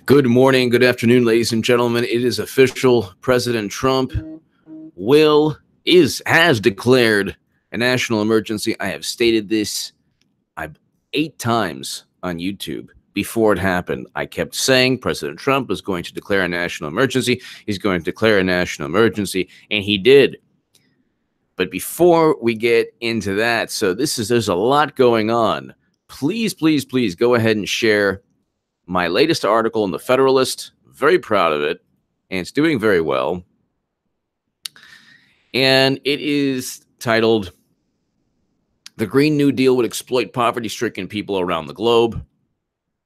Good morning, good afternoon, ladies and gentlemen. It is official. President Trump has declared a national emergency. I have stated this 8 times on YouTube before it happened. I kept saying President Trump is going to declare a national emergency. He's going to declare a national emergency, and he did. But before we get into that, there's a lot going on. Please go ahead and share my latest article in the Federalist. Very proud of it, and it's doing very well. And it is titled, "The Green New Deal Would Exploit Poverty-Stricken People Around the Globe."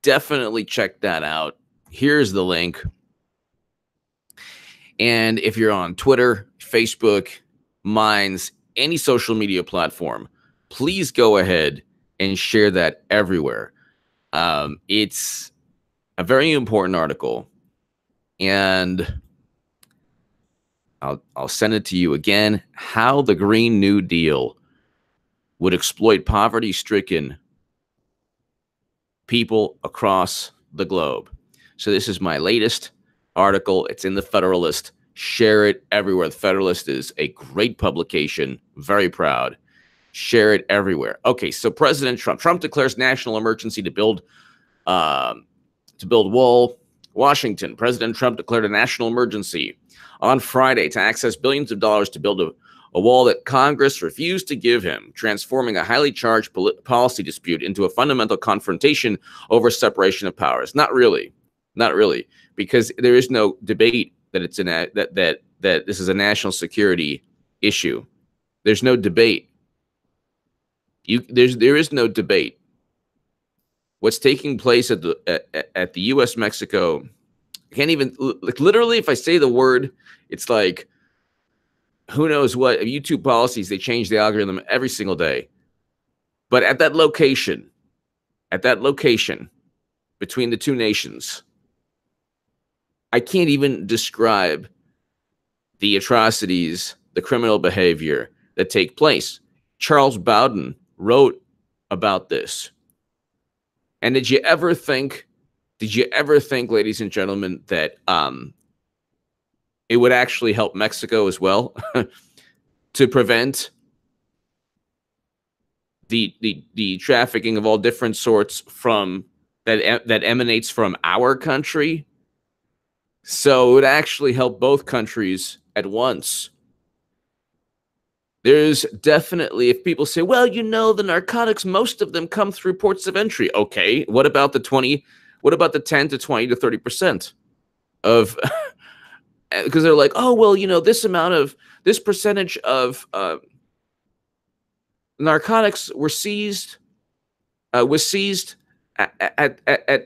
Definitely check that out. Here's the link. And if you're on Twitter, Facebook, Minds, any social media platform, please go ahead and share that everywhere. It's a very important article, and I'll send it to you again. How the Green New Deal would exploit poverty-stricken people across the globe. So this is my latest article. It's in the Federalist. Share it everywhere. The Federalist is a great publication. Very proud. Share it everywhere. Okay, so President Trump declares national emergency to build wall. Washington. President Trump declared a national emergency on Friday to access billions of dollars to build a wall that Congress refused to give him, transforming a highly charged policy dispute into a fundamental confrontation over separation of powers. Not really, because there is no debate that it's that this is a national security issue. There's no debate. There is no debate. What's taking place at the U.S.-Mexico, I can't even, literally, if I say the word, it's like, who knows what, YouTube policies, they change the algorithm every single day. But at that location, between the two nations, I can't even describe the atrocities, the criminal behavior that take place. Charles Bowden wrote about this. And did you ever think, ladies and gentlemen, that it would actually help Mexico as well to prevent the trafficking of all different sorts from that emanates from our country? So it would actually help both countries at once. There's definitely, if people say, well, the narcotics, most of them come through ports of entry. Okay, what about the 10 to 20 to 30% of, because they're like, oh, well, this percentage of narcotics was seized at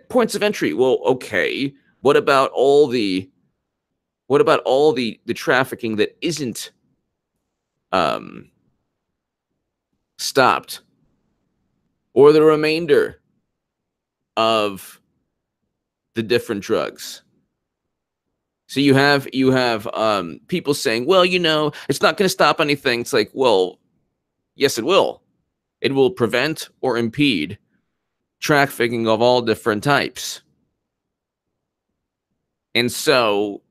points of entry. Well, okay, what about all the trafficking that isn't stopped, or the remainder of the different drugs? So you have people saying, well, it's not going to stop anything. It's like, well, yes, it will. It will prevent or impede trafficking of all different types. And so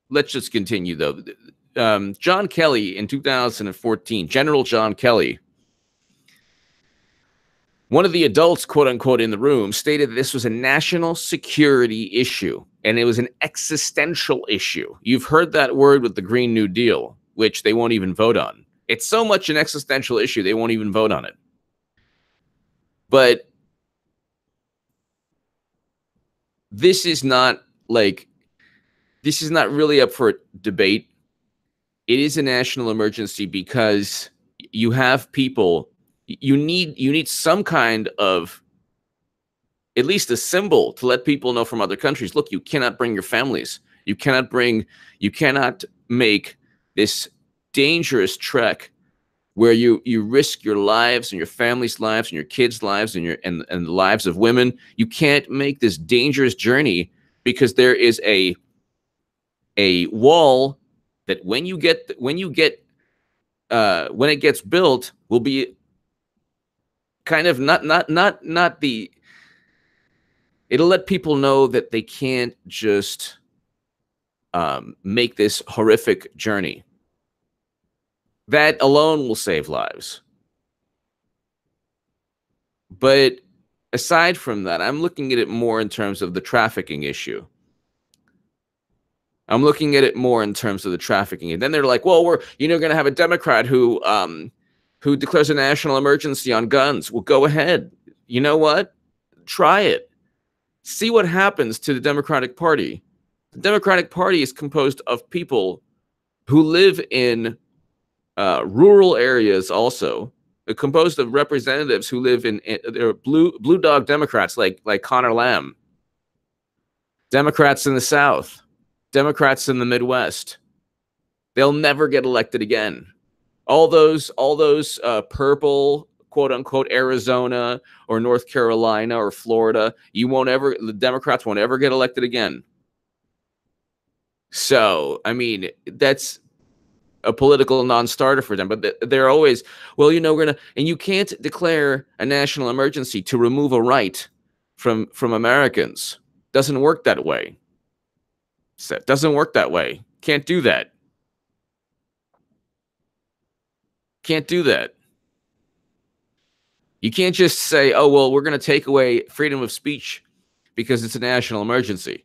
let's just continue, though. John Kelly in 2014, General John Kelly, one of the adults, quote unquote, in the room, stated that this was a national security issue and it was an existential issue. You've heard that word with the Green New Deal, which they won't even vote on. It's so much an existential issue, they won't even vote on it. But this is not really up for debate. It is a national emergency because you have people, you need some kind of, at least a symbol to let people know from other countries, look, you cannot bring your families. You cannot make this dangerous trek where you risk your lives and your family's lives and your kids' lives and the lives of women. You can't make this dangerous journey because there is a wall that when it gets built will be kind of not the It'll let people know that they can't just make this horrific journey. That alone will save lives. But aside from that, I'm looking at it more in terms of the trafficking issue. I'm looking at it more in terms of the trafficking. And then they're like, well, we're going to have a Democrat who declares a national emergency on guns. Well, go ahead. You know what? Try it. See what happens to the Democratic Party. The Democratic Party is composed of people who live in rural areas also. They're composed of representatives who live in they're blue dog Democrats like Connor Lamb. Democrats in the South. Democrats in the Midwest. They'll never get elected again. All those purple, quote unquote, Arizona or North Carolina or Florida, the Democrats won't ever get elected again. So, I mean, that's a political non-starter for them, but they're always, well, and you can't declare a national emergency to remove a right from Americans. Doesn't work that way. Doesn't work that way. Can't do that. Can't do that. You can't just say, oh, well, we're going to take away freedom of speech because it's a national emergency.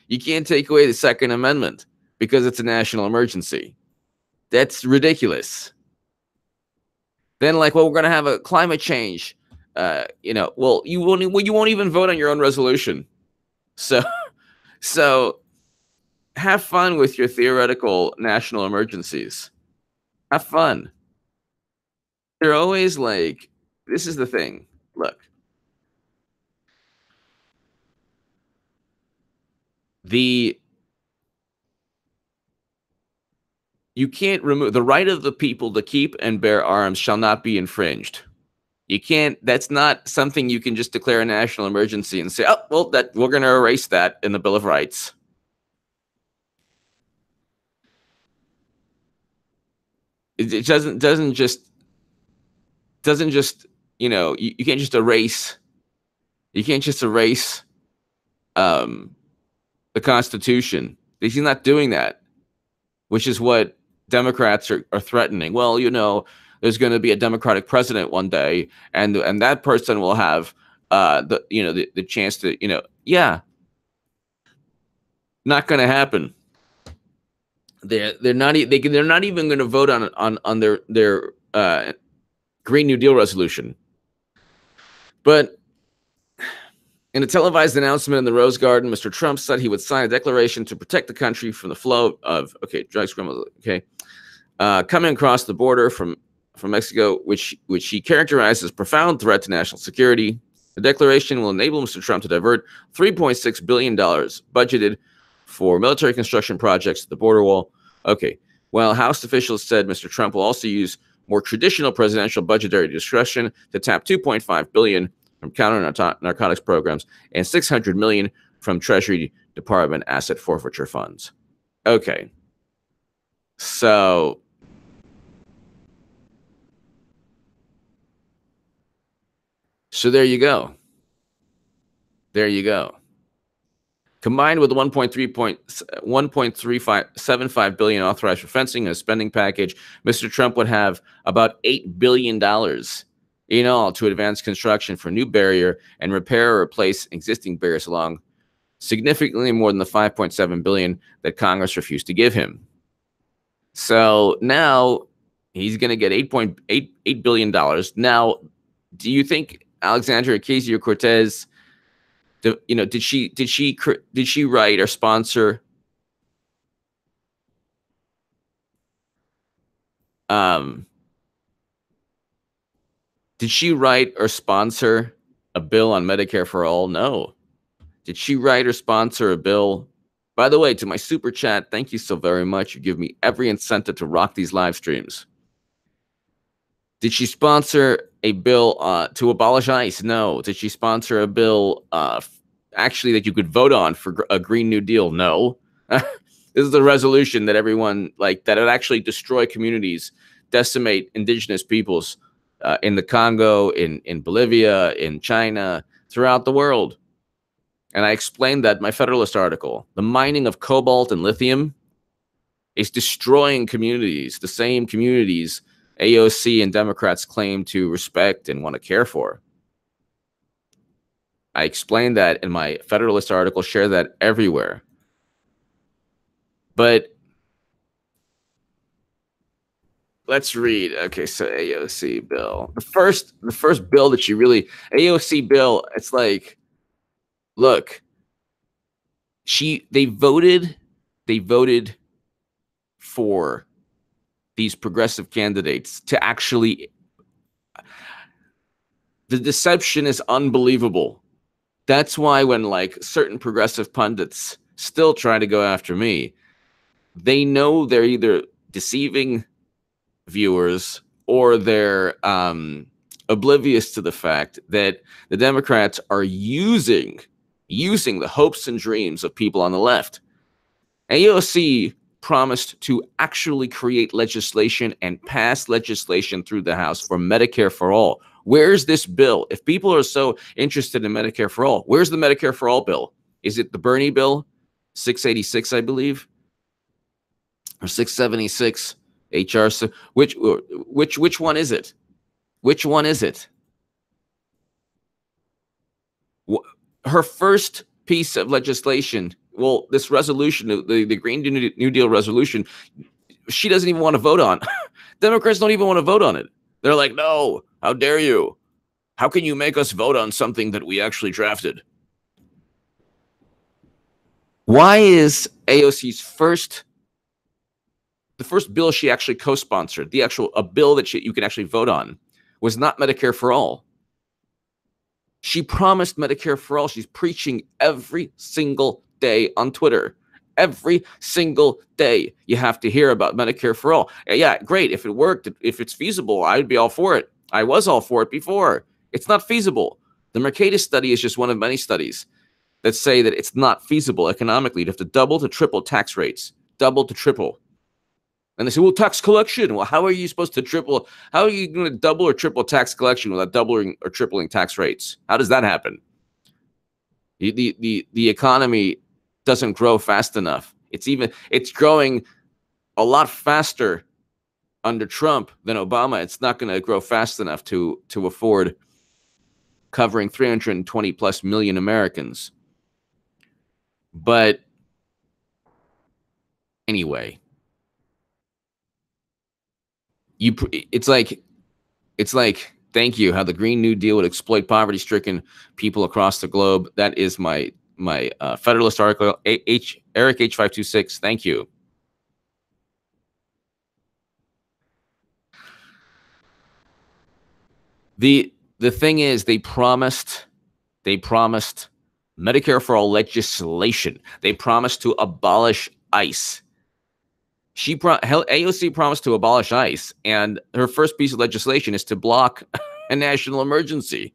You can't take away the Second Amendment because it's a national emergency. That's ridiculous. Then well, we're going to have a climate change. Well, you won't even vote on your own resolution. So have fun with your theoretical national emergencies. Have fun. They're always like, this is the thing. Look. You can't remove the right of the people to keep and bear arms shall not be infringed. You can't, that's not something you can just declare a national emergency and say, oh, well, that we're going to erase that in the Bill of Rights. It doesn't just, you can't just erase, the Constitution. He's not doing that, which is what Democrats are threatening. Well, there's going to be a Democratic president one day, and that person will have the chance to, not going to happen. They're not even going to vote on their Green New Deal resolution. But in a televised announcement in the Rose Garden, Mr. Trump said he would sign a declaration to protect the country from the flow of drugs coming across the border from Mexico, which he characterized as profound threat to national security. The declaration will enable Mr. Trump to divert $3.6 billion budgeted for military construction projects at the border wall. Okay, well, House officials said Mr. Trump will also use more traditional presidential budgetary discretion to tap $2.5 billion from counter-narcotics programs and $600 million from Treasury Department asset forfeiture funds. Okay, so there you go. There you go. Combined with the $1.375 billion authorized for fencing and a spending package, Mr. Trump would have about $8 billion in all to advance construction for new barrier and repair or replace existing barriers along, significantly more than the $5.7 billion that Congress refused to give him. So now he's going to get $8 billion. Now, do you think Alexandria Ocasio-Cortez, did she write or sponsor did she write or sponsor a bill on Medicare for all? No. Did she write or sponsor a bill? By the way, to my super chat, thank you so very much. You give me every incentive to rock these live streams. Did she sponsor a bill to abolish ICE? No. Did she sponsor a bill actually that you could vote on for a Green New Deal? No. This is the resolution that everyone that would actually destroy communities, decimate indigenous peoples in the Congo, in Bolivia, in China, throughout the world. And I explained that in my Federalist article. The mining of cobalt and lithium is destroying communities, the same communities AOC and Democrats claim to respect and want to care for. I explained that in my Federalist article, share that everywhere. But let's read. Okay, so AOC bill. The first bill that you really AOC bill, it's like, look, they voted for these progressive candidates to actually, the deception is unbelievable. That's why when like certain progressive pundits still try to go after me, they know they're either deceiving viewers or they're oblivious to the fact that the Democrats are using the hopes and dreams of people on the left. AOC promised to actually create legislation and pass legislation through the House for Medicare for all. Where's this bill? If people are so interested in Medicare for all, where's the Medicare for all bill? Is it the Bernie bill, 686, I believe, or 676 HR? So which one is it? Which one is it? Her first piece of legislation, well, this resolution, the Green New Deal resolution, she doesn't even want to vote on. Democrats don't even want to vote on it. They're like, no, how dare you? How can you make us vote on something that we actually drafted? Why is AOC's the first bill she actually co-sponsored, a bill that you can actually vote on, was not Medicare for all? She promised Medicare for all. She's preaching every single day on Twitter. Every single day you have to hear about Medicare for all. Yeah, great. If it worked, if it's feasible, I'd be all for it. I was all for it before. It's not feasible. The Mercatus study is just one of many studies that say that it's not feasible economically. You'd have to double to triple tax rates. Double to triple. And they say, well, tax collection. Well, how are you supposed to triple? How are you going to double or triple tax collection without doubling or tripling tax rates? How does that happen? The economy doesn't grow fast enough. It's growing a lot faster under Trump than Obama. It's not going to grow fast enough to afford covering 320 plus million Americans. But anyway, it's like thank you, how the Green New Deal would exploit poverty-stricken people across the globe. That is my Federalist article. Eric H526, thank you. The thing is, they promised Medicare for all legislation. They promised to abolish ICE. AOC promised to abolish ICE, and her first piece of legislation is to block a national emergency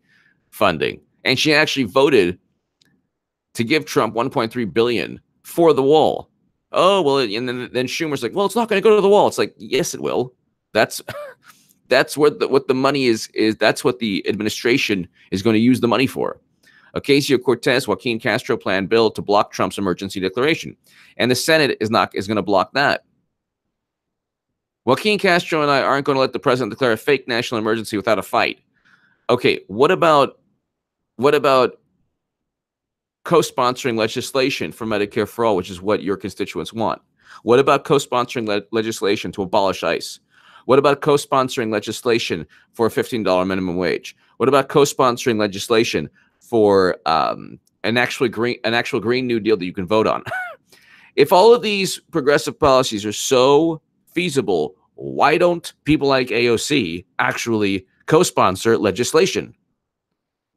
funding. And she actually voted to give Trump $1.3 billion for the wall. Oh, well, and then Schumer's like, well, it's not going to go to the wall. It's like, yes, it will. That's what the money is. That's what the administration is going to use the money for. Ocasio-Cortez, Joaquin Castro planned bill to block Trump's emergency declaration, and the Senate is going to block that. Joaquin Castro and I aren't going to let the president declare a fake national emergency without a fight. Okay, what about co-sponsoring legislation for Medicare for all, which is what your constituents want? What about co-sponsoring legislation to abolish ICE? What about co-sponsoring legislation for a $15 minimum wage? What about co-sponsoring legislation for an actual Green New Deal that you can vote on? If all of these progressive policies are so feasible, why don't people like AOC actually co-sponsor legislation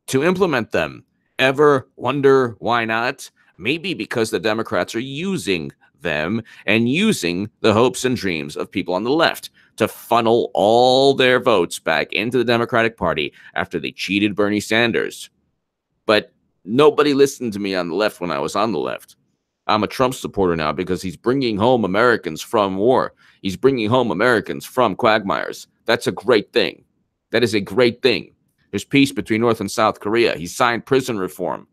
to implement them? Ever wonder why not? Maybe because the Democrats are using them and using the hopes and dreams of people on the left to funnel all their votes back into the Democratic Party after they cheated Bernie Sanders. But nobody listened to me on the left when I was on the left. I'm a Trump supporter now because he's bringing home Americans from war. He's bringing home Americans from quagmires. That's a great thing. That is a great thing. There's peace between North and South Korea. He signed prison reform.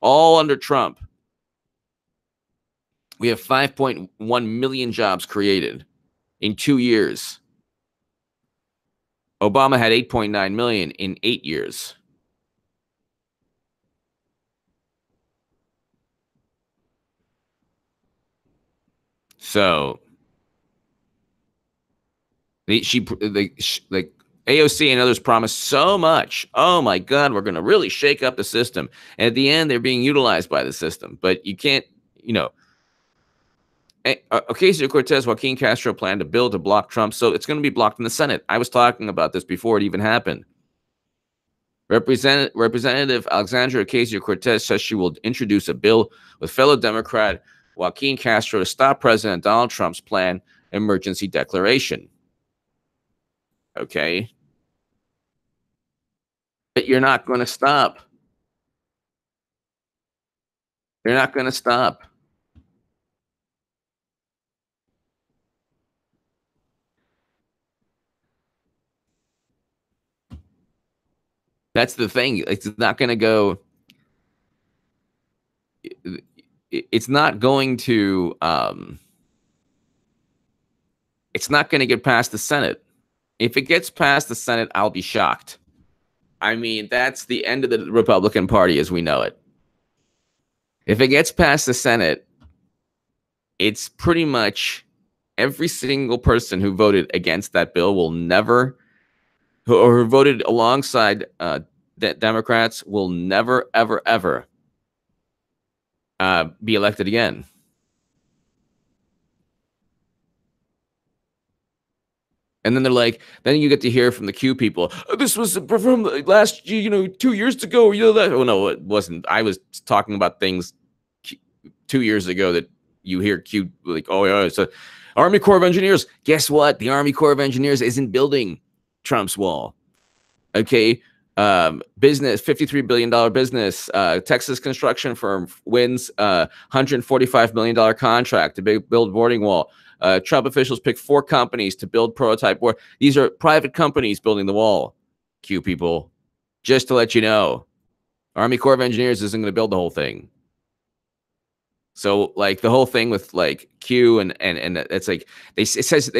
all under Trump. We have 5.1 million jobs created in 2 years. Obama had 8.9 million in 8 years. So like AOC and others promised so much. Oh my God, we're going to really shake up the system. And at the end, they're being utilized by the system. But you can't, Ocasio-Cortez, Joaquin Castro planned a bill to block Trump, so it's going to be blocked in the Senate. I was talking about this before it even happened. Representative Alexandria Ocasio-Cortez says she will introduce a bill with fellow Democrat Joaquin Castro to stop President Donald Trump's planned emergency declaration. Okay. But you're not going to stop. You're not going to stop. That's the thing. It's not going to go. It's not going to. It's not going to get past the Senate. If it gets past the Senate, I'll be shocked. I mean, that's the end of the Republican Party as we know it. If it gets past the Senate, it's pretty much every single person who voted against that bill will never, or who voted alongside Democrats will never, ever, ever be elected again. And then they're like, then you get to hear from the Q people, oh, this was from last, 2 years ago. Oh, no, it wasn't. I was talking about things 2 years ago that you hear Q like, oh, yeah, it's a Army Corps of Engineers. Guess what? The Army Corps of Engineers isn't building Trump's wall. Okay. Business, $53 billion business. Texas construction firm wins $145 million contract to build boarding wall. Trump officials pick 4 companies to build prototype board. These are private companies building the wall. Q people, just to let you know, Army Corps of Engineers isn't going to build the whole thing. So like the whole thing with like Q and it's like it says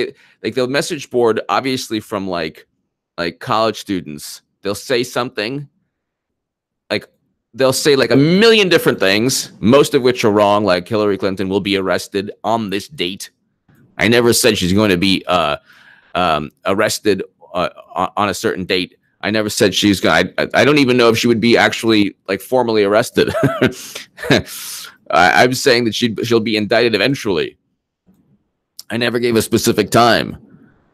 like the message board obviously from like college students, they'll say something like they'll say like a million different things, most of which are wrong, like Hillary Clinton will be arrested on this date. I never said she's going to be arrested on a certain date. I never said she's going. I don't even know if she would be actually like formally arrested. I'm saying that she'll be indicted eventually. I never gave a specific time,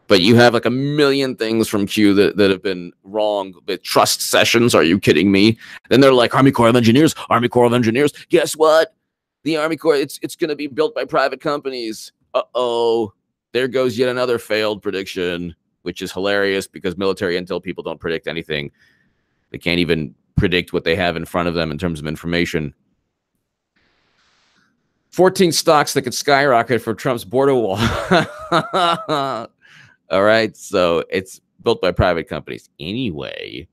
but you have like a million things from Q that have been wrong. With trust sessions, are you kidding me? Then they're like Army Corps of Engineers. Army Corps of Engineers. Guess what? The Army Corps. It's going to be built by private companies. Uh-oh, there goes yet another failed prediction, which is hilarious because military intel people don't predict anything. They can't even predict what they have in front of them in terms of information. 14 stocks that could skyrocket for Trump's border wall. All right, so it's built by private companies. Anyway,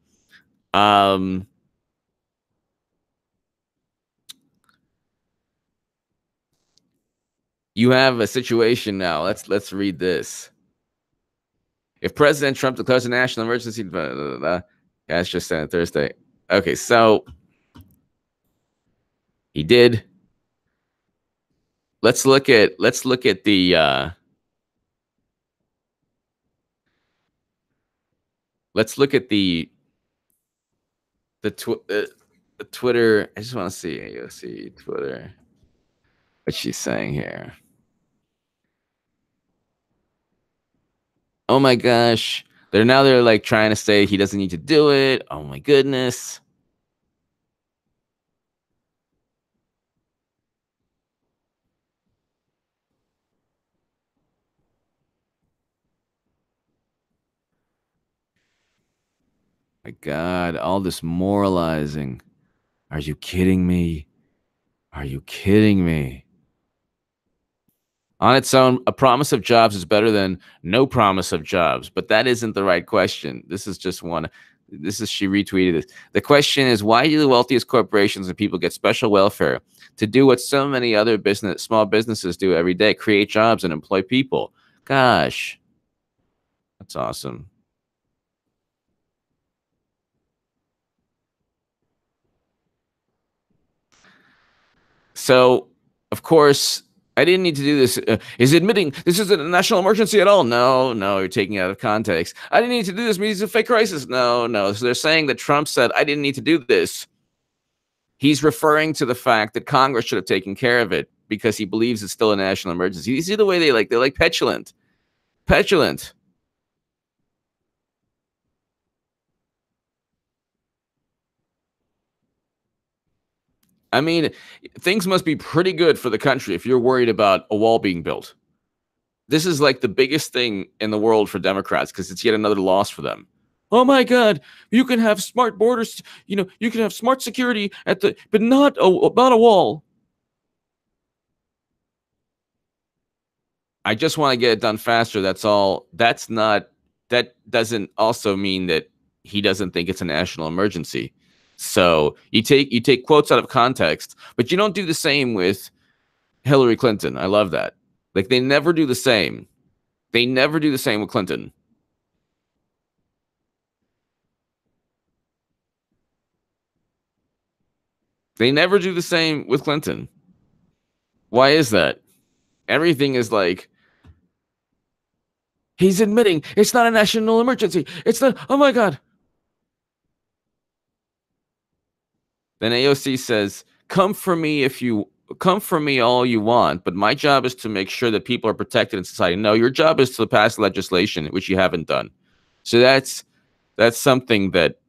you have a situation now. Let's read this. If President Trump declares a national emergency, that's just said Thursday. Okay, so he did. Let's look at the Twitter. I just want to see AOC Twitter. What she's saying here. Oh my gosh. They're like trying to say he doesn't need to do it. Oh my goodness. My God, all this moralizing. Are you kidding me? Are you kidding me? On its own, a promise of jobs is better than no promise of jobs, but that isn't the right question. This is just one. She retweeted this. The question is, why do the wealthiest corporations and people get special welfare to do what so many other small businesses do every day, create jobs and employ people? Gosh, that's awesome. So, of course, I didn't need to do this. Is admitting this isn't a national emergency at all? No, no, you're taking it out of context. I didn't need to do this. Means it's a fake crisis. No, no. So they're saying that Trump said, I didn't need to do this. He's referring to the fact that Congress should have taken care of it because he believes it's still a national emergency. You see the way they're like petulant. Petulant. I mean, things must be pretty good for the country if you're worried about a wall being built. This is like the biggest thing in the world for Democrats because it's yet another loss for them. Oh my God, you can have smart borders, you can have smart security but not a wall. I just want to get it done faster. That's all. That doesn't also mean that he doesn't think it's a national emergency. So you take quotes out of context, but you don't do the same with Hillary Clinton. I love that. Like they never do the same. They never do the same with Clinton. They never do the same with Clinton. Why is that? Everything is like he's admitting it's not a national emergency. It's not. Oh my God. Then AOC says, come for me all you want, but my job is to make sure that people are protected in society. No, your job is to pass legislation, which you haven't done. So that's something that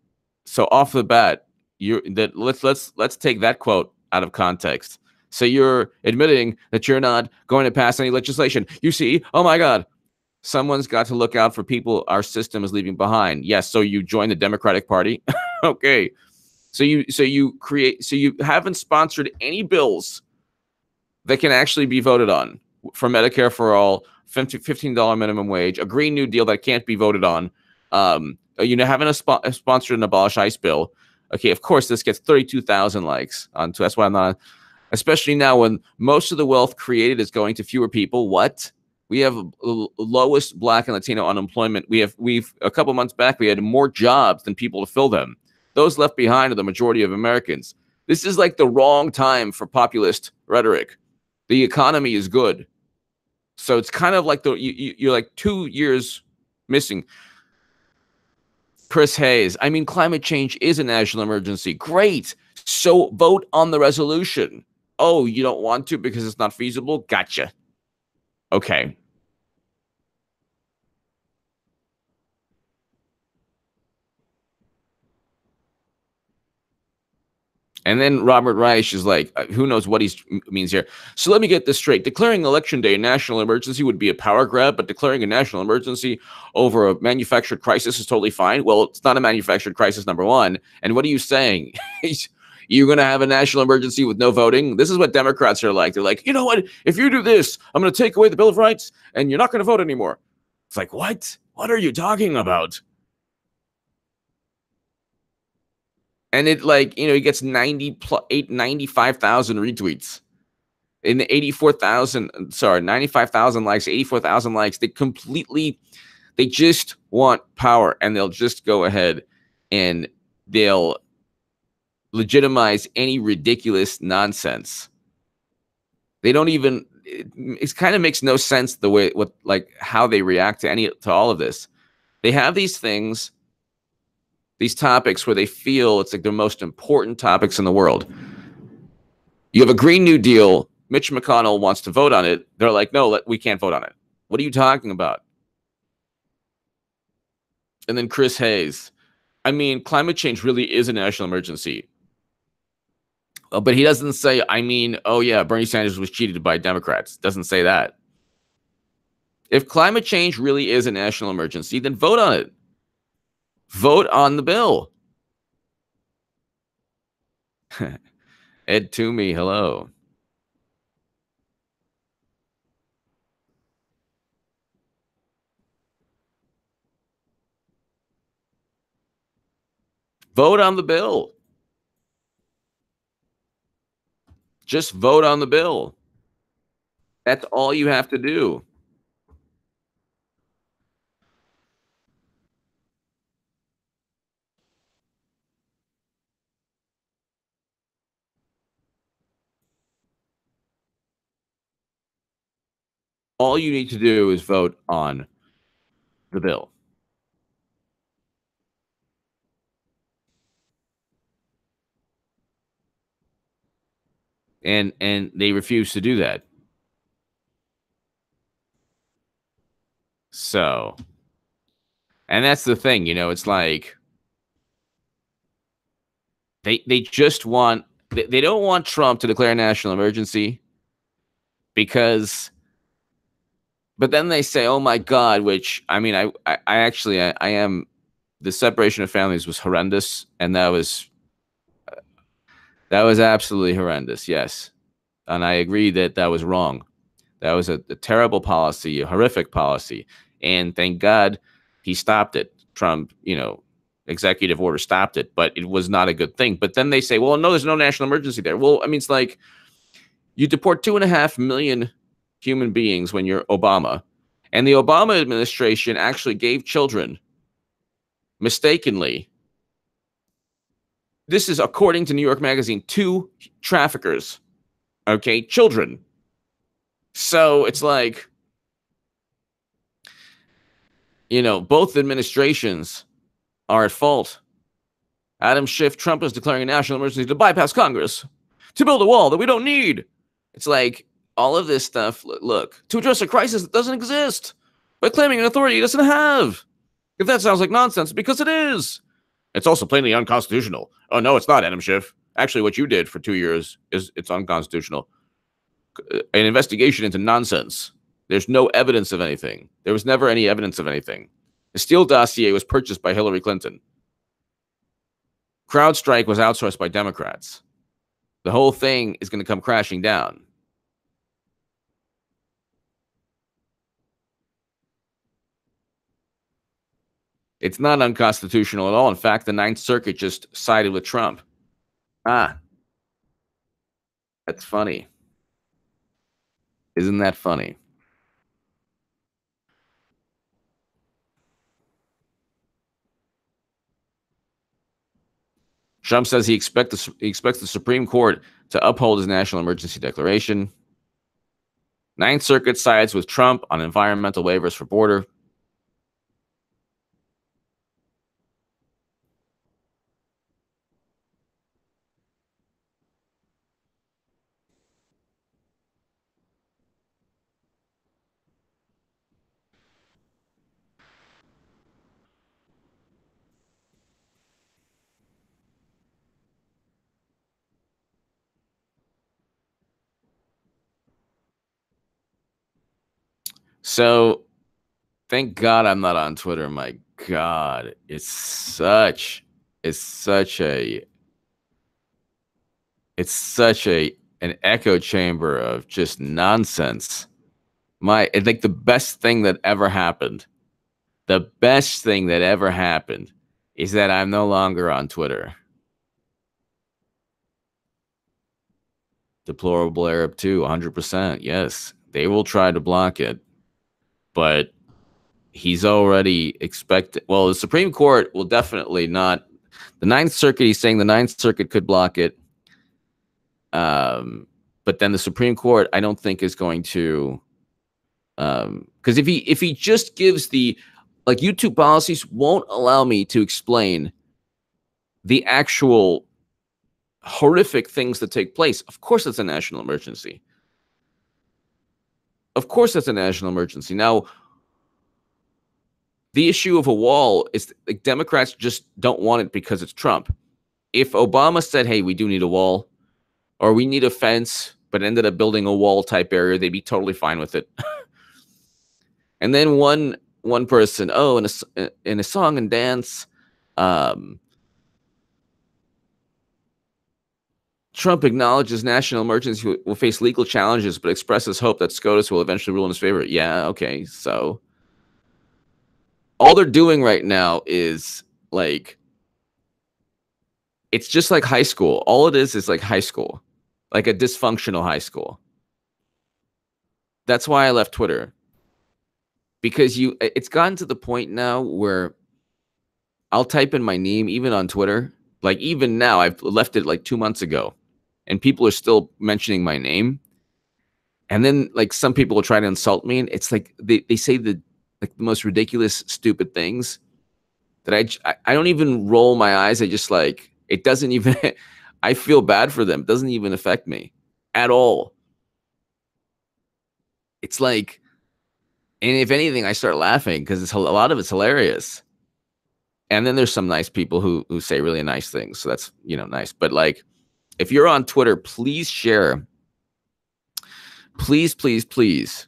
so off the bat, you that let's take that quote out of context. So you're admitting that you're not going to pass any legislation. You see, oh my God, someone's got to look out for people our system is leaving behind. Yes, so you join the Democratic Party. Okay. So you haven't sponsored any bills that can actually be voted on for Medicare for all, $15 minimum wage, a Green New Deal that can't be voted on. Having a sponsored an abolish ICE bill. Okay, of course this gets 32,000 likes on. So that's why I'm not, especially now when most of the wealth created is going to fewer people. What? We have lowest Black and Latino unemployment. We've a couple months back we had more jobs than people to fill them. Those left behind are the majority of Americans. This is like the wrong time for populist rhetoric. The economy is good. So it's kind of like you're like 2 years missing. Chris Hayes, I mean, climate change is a national emergency. Great. So vote on the resolution. Oh, you don't want to because it's not feasible? Gotcha. Okay. And then Robert Reich is like, who knows what he means here. So let me get this straight. Declaring Election Day a national emergency would be a power grab, but declaring a national emergency over a manufactured crisis is totally fine. Well, it's not a manufactured crisis, number one. And what are you saying? You're going to have a national emergency with no voting? This is what Democrats are like. They're like, you know what? If you do this, I'm going to take away the Bill of Rights and you're not going to vote anymore. It's like, what? What are you talking about? And it he gets 95,000 retweets in 84,000, sorry, 95,000 likes, 84,000 likes. They just want power and they'll just go ahead and they'll legitimize any ridiculous nonsense. They don't even, it kind of makes no sense the way, how they react to all of this. They have these things, these topics where they feel it's like the most important topics in the world. You have a Green New Deal. Mitch McConnell wants to vote on it. They're like, no, we can't vote on it. What are you talking about? And then Chris Hayes. I mean, climate change really is a national emergency. But he doesn't say, oh yeah, Bernie Sanders was cheated by Democrats. Doesn't say that. If climate change really is a national emergency, then vote on it. Vote on the bill. Ed Toomey, hello. vote on the bill. Just vote on the bill. That's all you have to do. All you need to do is vote on the bill. And they refuse to do that. So, and that's the thing, it's like they just want they don't want Trump to declare a national emergency because but then they say, "Oh my God," which I mean I actually I am the separation of families was horrendous, and that was absolutely horrendous. Yes. And I agree that was wrong. That was a terrible policy, a horrific policy. And thank God he stopped it. Trump, executive order stopped it, but it was not a good thing. But then they say, well, no, there's no national emergency there. Well, I mean, it's like you deport 2.5 million human beings when you're Obama. And the Obama administration actually gave children mistakenly. This is according to New York Magazine, 2 traffickers. Okay, children. So it's like, both administrations are at fault. Adam Schiff, Trump is declaring a national emergency to bypass Congress, to build a wall that we don't need. It's like all of this stuff, look, to address a crisis that doesn't exist by claiming an authority it doesn't have. If that sounds like nonsense, because it is. It's also plainly unconstitutional. Oh, no, it's not, Adam Schiff. Actually, what you did for 2 years it's unconstitutional. An investigation into nonsense. There's no evidence of anything. There was never any evidence of anything. The Steele dossier was purchased by Hillary Clinton. CrowdStrike was outsourced by Democrats. The whole thing is going to come crashing down. It's not unconstitutional at all. In fact, the Ninth Circuit just sided with Trump. That's funny. Isn't that funny? Trump says he expects the Supreme Court to uphold his national emergency declaration. Ninth Circuit sides with Trump on environmental waivers for border. So, thank God I'm not on Twitter. My God, it's such an echo chamber of just nonsense. I think the best thing that ever happened is that I'm no longer on Twitter. Deplorable Arab 2, 100%. Yes, they will try to block it, but he's already expected. Well, the Supreme Court will definitely not. The Ninth Circuit, he's saying the Ninth Circuit could block it. But then the Supreme Court, I don't think is going to, because if he just gives YouTube policies won't allow me to explain the actual horrific things that take place. Of course, it's a national emergency. Of course, it's a national emergency. Now, the issue of a wall is like Democrats just don't want it because it's Trump. If Obama said, "Hey, we do need a wall," or "We need a fence," but ended up building a wall type area, they'd be totally fine with it. And then one person, in a song and dance, Trump acknowledges national emergency will face legal challenges, but expresses hope that SCOTUS will eventually rule in his favor. Yeah, okay, so all they're doing right now is like It's just like high school. All it is like high school, like a dysfunctional high school. That's why I left Twitter, because it's gotten to the point now where I'll type in my name even on Twitter. Like even now, I've left it like 2 months ago, and people are still mentioning my name. And then like some people will try to insult me, and it's like they say the most ridiculous, stupid things that I don't even roll my eyes. I just like, it doesn't even, I feel bad for them. It doesn't even affect me at all. It's like, and if anything, I start laughing because a lot of it's hilarious. And then there's some nice people who say really nice things. So that's, nice. But like, if you're on Twitter, please share. Please, please, please.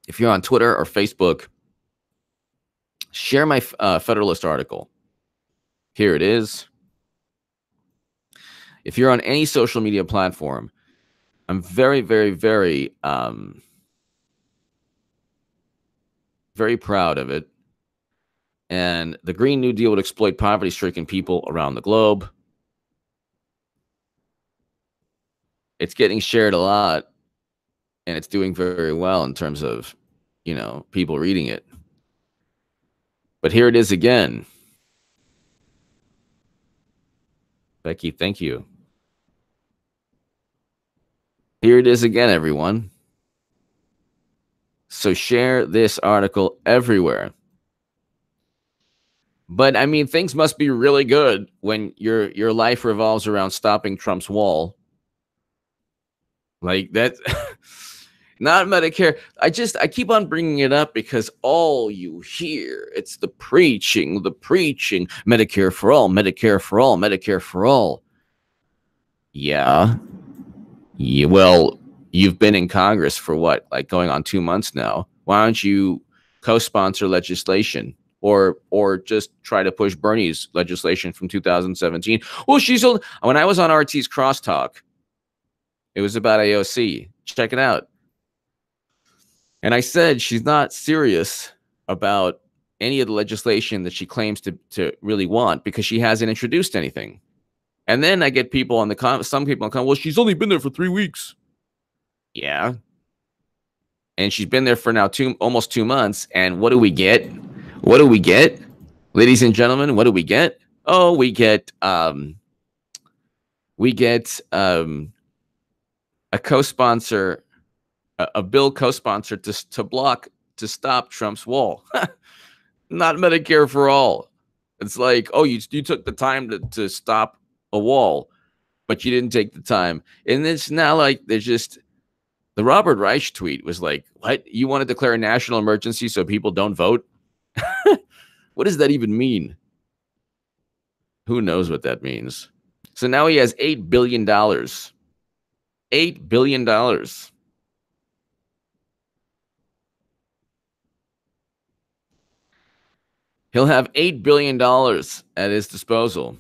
If you're on Twitter or Facebook, share my Federalist article. Here it is. If you're on any social media platform, I'm very, very, very, very proud of it. And the Green New Deal would exploit poverty-stricken people around the globe. It's getting shared a lot, and it's doing very well in terms of, people reading it. But here it is again. Becky, thank you. Here it is again, everyone. So share this article everywhere. But I mean, things must be really good when your life revolves around stopping Trump's wall. Like that, not Medicare. I keep on bringing it up because all you hear, it's the preaching, Medicare for all, Medicare for all, Medicare for all. Yeah. Well, you've been in Congress for what, like going on 2 months now. Why don't you co-sponsor legislation or just try to push Bernie's legislation from 2017? Well, when I was on RT's Crosstalk, it was about AOC. Check it out. And I said she's not serious about any of the legislation that she claims to really want because she hasn't introduced anything. And then I get people on some people come, well, she's only been there for 3 weeks. Yeah. And she's been there for now almost 2 months. And what do we get? What do we get? Ladies and gentlemen, what do we get? Oh, we get a co-sponsor, a bill co-sponsored to stop Trump's wall. Not Medicare for all. It's like, oh, you took the time to stop a wall, but you didn't take the time. And it's now like there's just the Robert Reich tweet was like, what? You want to declare a national emergency so people don't vote? What does that even mean? Who knows what that means? So now he has $8 billion. $8 billion. He'll have $8 billion at his disposal.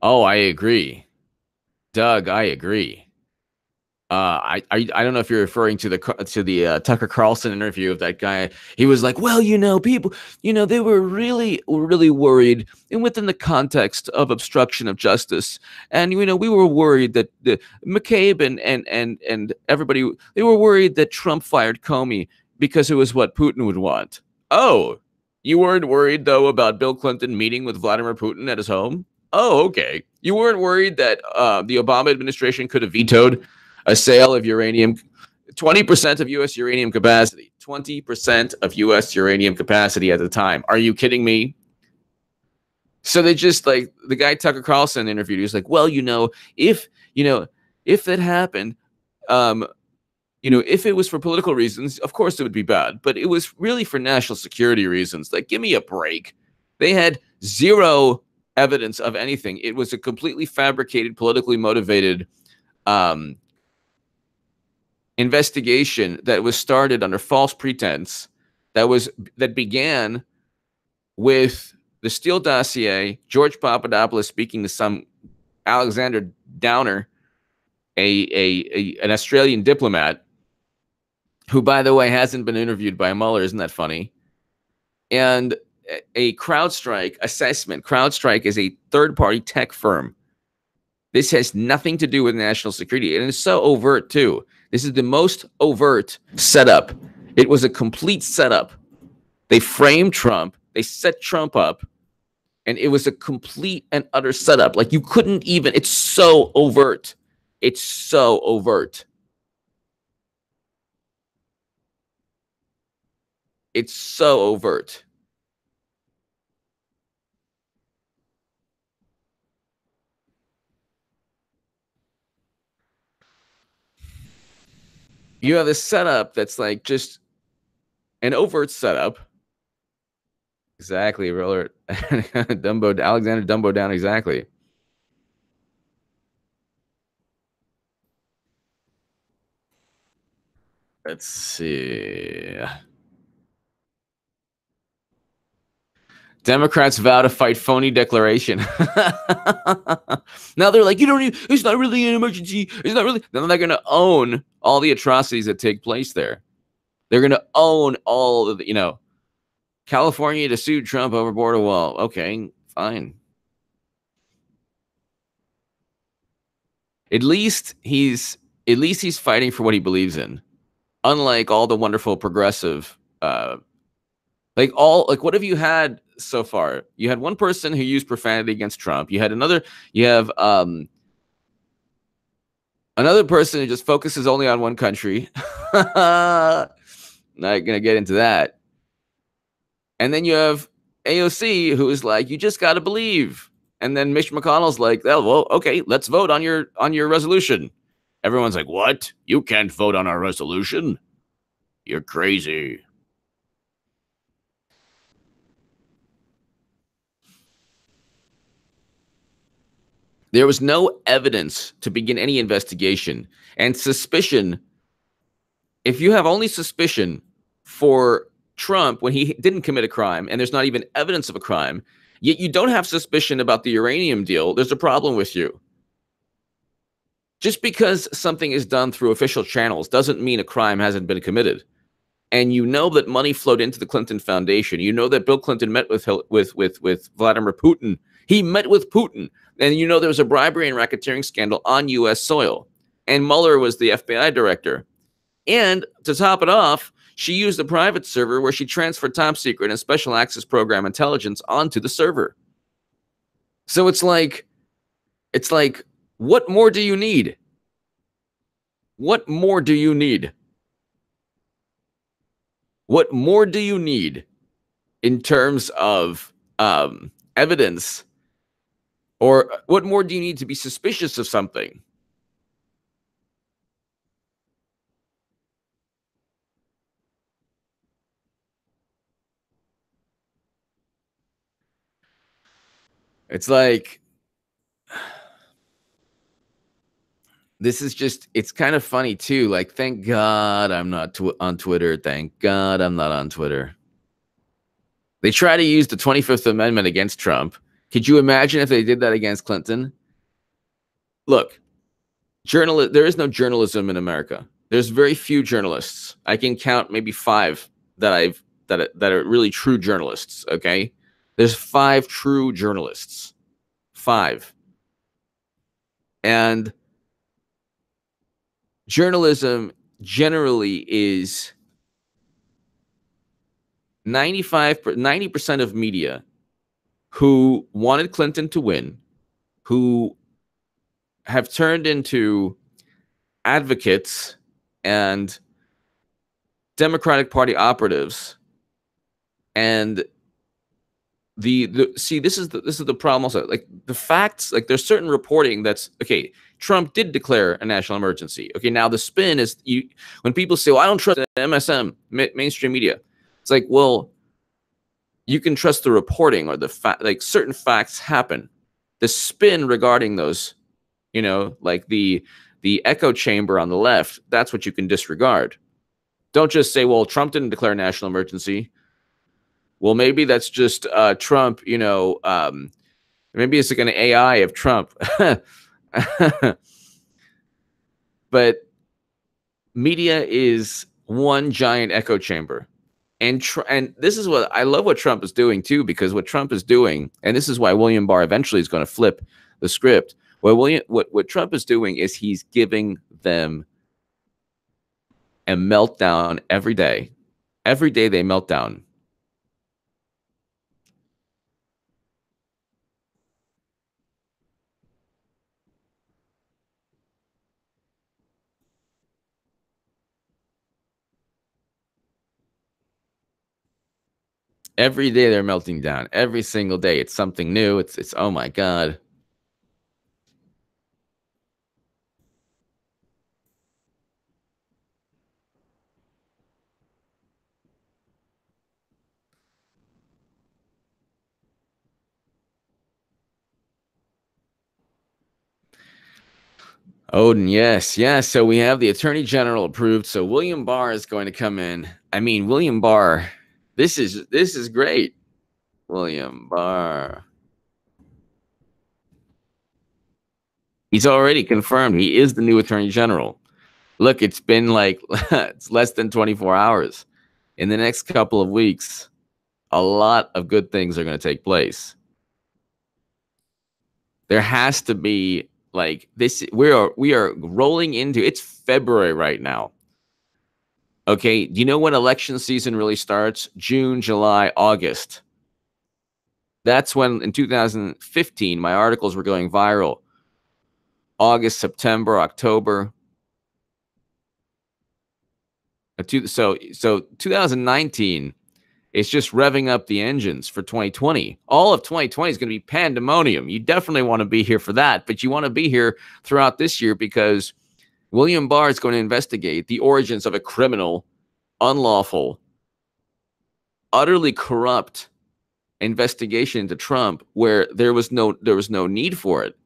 Oh, I agree. Doug, I agree. I don't know if you're referring to the Tucker Carlson interview of that guy. He was like, well, people, they were really worried, and within the context of obstruction of justice, and we were worried that McCabe and everybody, they were worried that Trump fired Comey because it was what Putin would want. Oh, you weren't worried though about Bill Clinton meeting with Vladimir Putin at his home? Oh, okay. You weren't worried that the Obama administration could have vetoed a sale of uranium, 20% of U.S. uranium capacity, 20% of U.S. uranium capacity at the time. Are you kidding me? So they just like the guy Tucker Carlson interviewed. He was like, well, if that happened, if it was for political reasons, of course it would be bad, but it was really for national security reasons. Like, give me a break. They had zero evidence of anything. It was a completely fabricated, politically motivated investigation that was started under false pretense that began with the Steele dossier, George Papadopoulos speaking to some Alexander Downer, an Australian diplomat, who, by the way, hasn't been interviewed by Mueller. Isn't that funny? And a CrowdStrike assessment. CrowdStrike is a third-party tech firm. This has nothing to do with national security. And it's so overt, too. This is the most overt setup. It was a complete setup. They framed Trump. They set Trump up. And it was a complete and utter setup. Like, you couldn't even, it's so overt. It's so overt. It's so overt. You have this setup that's like just an overt setup. Exactly, Roller. Dumbo, Alexander Dumbo down, exactly. Let's see. Democrats vow to fight phony declaration. Now they're like, you don't need, it's not really an emergency. It's not really. Then they're going to own all the atrocities that take place there. They're going to own all of the, you know, California to sue Trump over border wall. Okay, fine. At least he's fighting for what he believes in. Unlike all the wonderful progressive like what have you had so far? You had one person who used profanity against Trump. You have another person who just focuses only on one country. Not gonna get into that. And then you have AOC, who is like, you just gotta believe. And then Mitch McConnell's like, oh, well, okay, let's vote on your resolution. Everyone's like, what? You can't vote on our resolution? You're crazy. There was no evidence to begin any investigation. And suspicion, if you have only suspicion for Trump when he didn't commit a crime and there's not even evidence of a crime, yet you don't have suspicion about the uranium deal, there's a problem with you. Just because something is done through official channels doesn't mean a crime hasn't been committed. And you know that money flowed into the Clinton Foundation. You know that Bill Clinton met with Vladimir Putin. He met with Putin. And you know there was a bribery and racketeering scandal on U.S. soil. And Mueller was the FBI director. And to top it off, she used a private server where she transferred top secret and special access program intelligence onto the server. So it's like, what more do you need? What more do you need? What more do you need in terms of evidence? Or what more do you need to be suspicious of something? It's like, this is just, it's kind of funny too. Like, thank God I'm not on Twitter. Thank God I'm not on Twitter. They try to use the 25th Amendment against Trump. Could you imagine if they did that against Clinton? Look, there is no journalism in America. There's very few journalists. I can count maybe 5 that are really true journalists. Okay, there's 5 true journalists. 5. And journalism generally is 90% of media who wanted Clinton to win, who have turned into advocates and Democratic Party operatives. And see, this is the problem also. Like, the facts, like, there's certain reporting that's okay. Trump did declare a national emergency. Okay, now the spin is, when people say, well, I don't trust the MSM, mainstream media. It's like, well, you can trust the reporting or the fact, like, certain facts happen. The spin regarding those, like the echo chamber on the left, that's what you can disregard. Don't just say, well, Trump didn't declare a national emergency. Well, maybe that's just Trump, maybe it's like an AI of Trump. But media is one giant echo chamber. And this is what I love what Trump is doing too, because what Trump is doing, and this is why William Barr eventually is going to flip the script. What Trump is doing is he's giving them a meltdown every day. Every day they melt down. Every day they're melting down. Every single day, it's something new. It's oh my god. Odin, yes, yes. So we have the Attorney General approved. So William Barr is going to come in. I mean, William Barr, this is great. William Barr. He's already confirmed he is the new Attorney General. Look, it's been like it's less than 24 hours. In the next couple of weeks, a lot of good things are going to take place. There has to be like this. We are rolling into it's February right now. Okay, do you know when election season really starts? June, July, August. That's when in 2015 my articles were going viral. August, September, October. So 2019 is just revving up the engines for 2020. All of 2020 is going to be pandemonium. You definitely want to be here for that, but you want to be here throughout this year because William Barr is going to investigate the origins of a criminal, unlawful, utterly corrupt investigation into Trump where there was no need for it.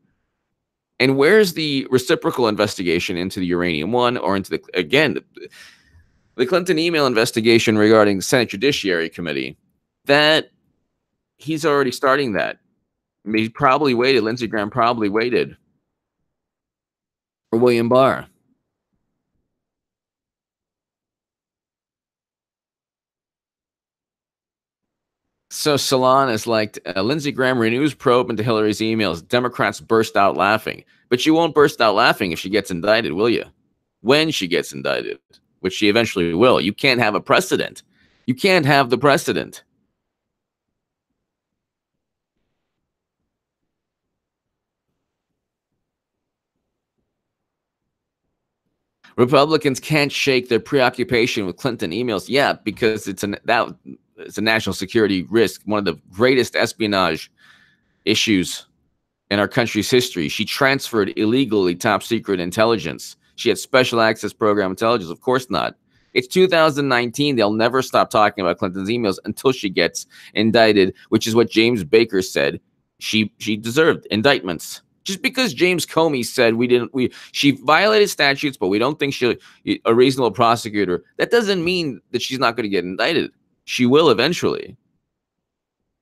And where's the reciprocal investigation into the uranium one or into the Clinton email investigation regarding the Senate Judiciary Committee? That he's already starting that. I mean, he probably waited. Lindsey Graham probably waited for William Barr. So Salon is like Lindsey Graham renews probe into Hillary's emails. Democrats burst out laughing, but you won't burst out laughing if she gets indicted, will you? When she gets indicted, which she eventually will. You can't have a precedent. You can't have the precedent. Republicans can't shake their preoccupation with Clinton emails. Yeah, because it's a national security risk, one of the greatest espionage issues in our country's history. She transferred illegally top secret intelligence. She had special access program intelligence. Of course not. It's 2019. They'll never stop talking about Clinton's emails until she gets indicted, which is what James Baker said. She deserved indictments. Just because James Comey said she violated statutes, but we don't think she's a reasonable prosecutor, that doesn't mean that she's not going to get indicted. She will eventually.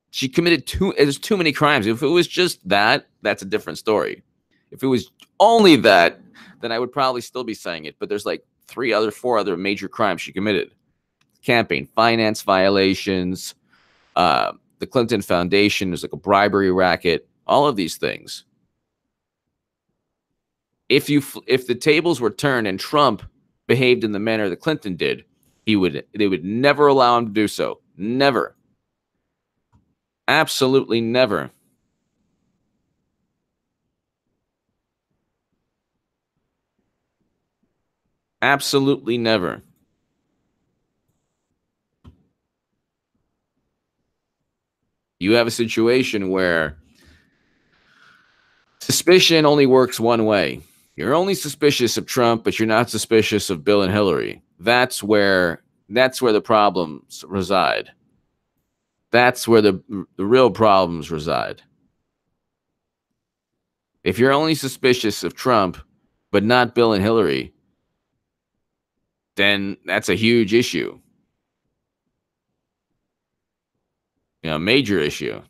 She committed there's too many crimes. If it was just that, that's a different story. If it was only that, then I would probably still be saying it. But there's like four other major crimes she committed: campaign finance violations, the Clinton Foundation is like a bribery racket, all of these things. If the tables were turned and Trump behaved in the manner that Clinton did, they would never allow him to do so. Never. Absolutely never. Absolutely never. You have a situation where suspicion only works one way. You're only suspicious of Trump, but you're not suspicious of Bill and Hillary. That's where the problems reside. That's where the real problems reside. If you're only suspicious of Trump, but not Bill and Hillary, then that's a huge issue. Major issue.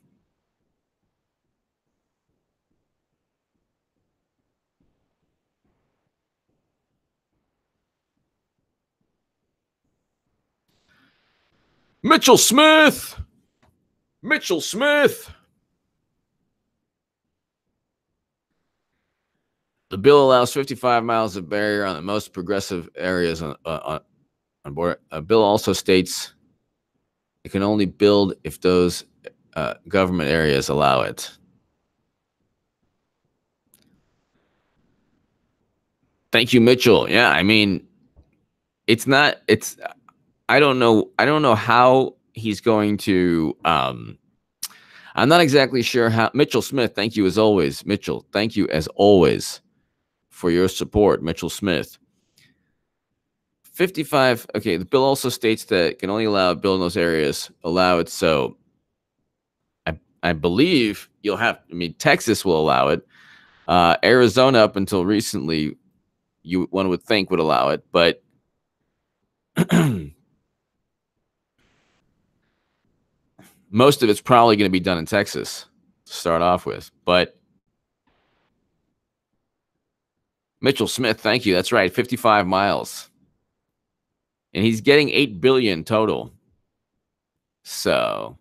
Mitchell Smith. Mitchell Smith. The bill allows 55 miles of barrier on the most progressive areas on board. A bill also states it can only build if those government areas allow it. Thank you, Mitchell. Yeah, I mean, it's not. It's. I don't know. I don't know how he's going to. I'm not exactly sure how. Mitchell Smith, thank you as always. Mitchell, thank you as always for your support, Mitchell Smith. 55. Okay, the bill also states that it can only allow a bill in those areas. Allow it. So I believe you'll have. I mean, Texas will allow it. Arizona, up until recently, one would think would allow it, but most of it's probably going to be done in Texas to start off with. But Mitchell Smith, thank you. That's right, 55 miles. And he's getting 8 billion total. So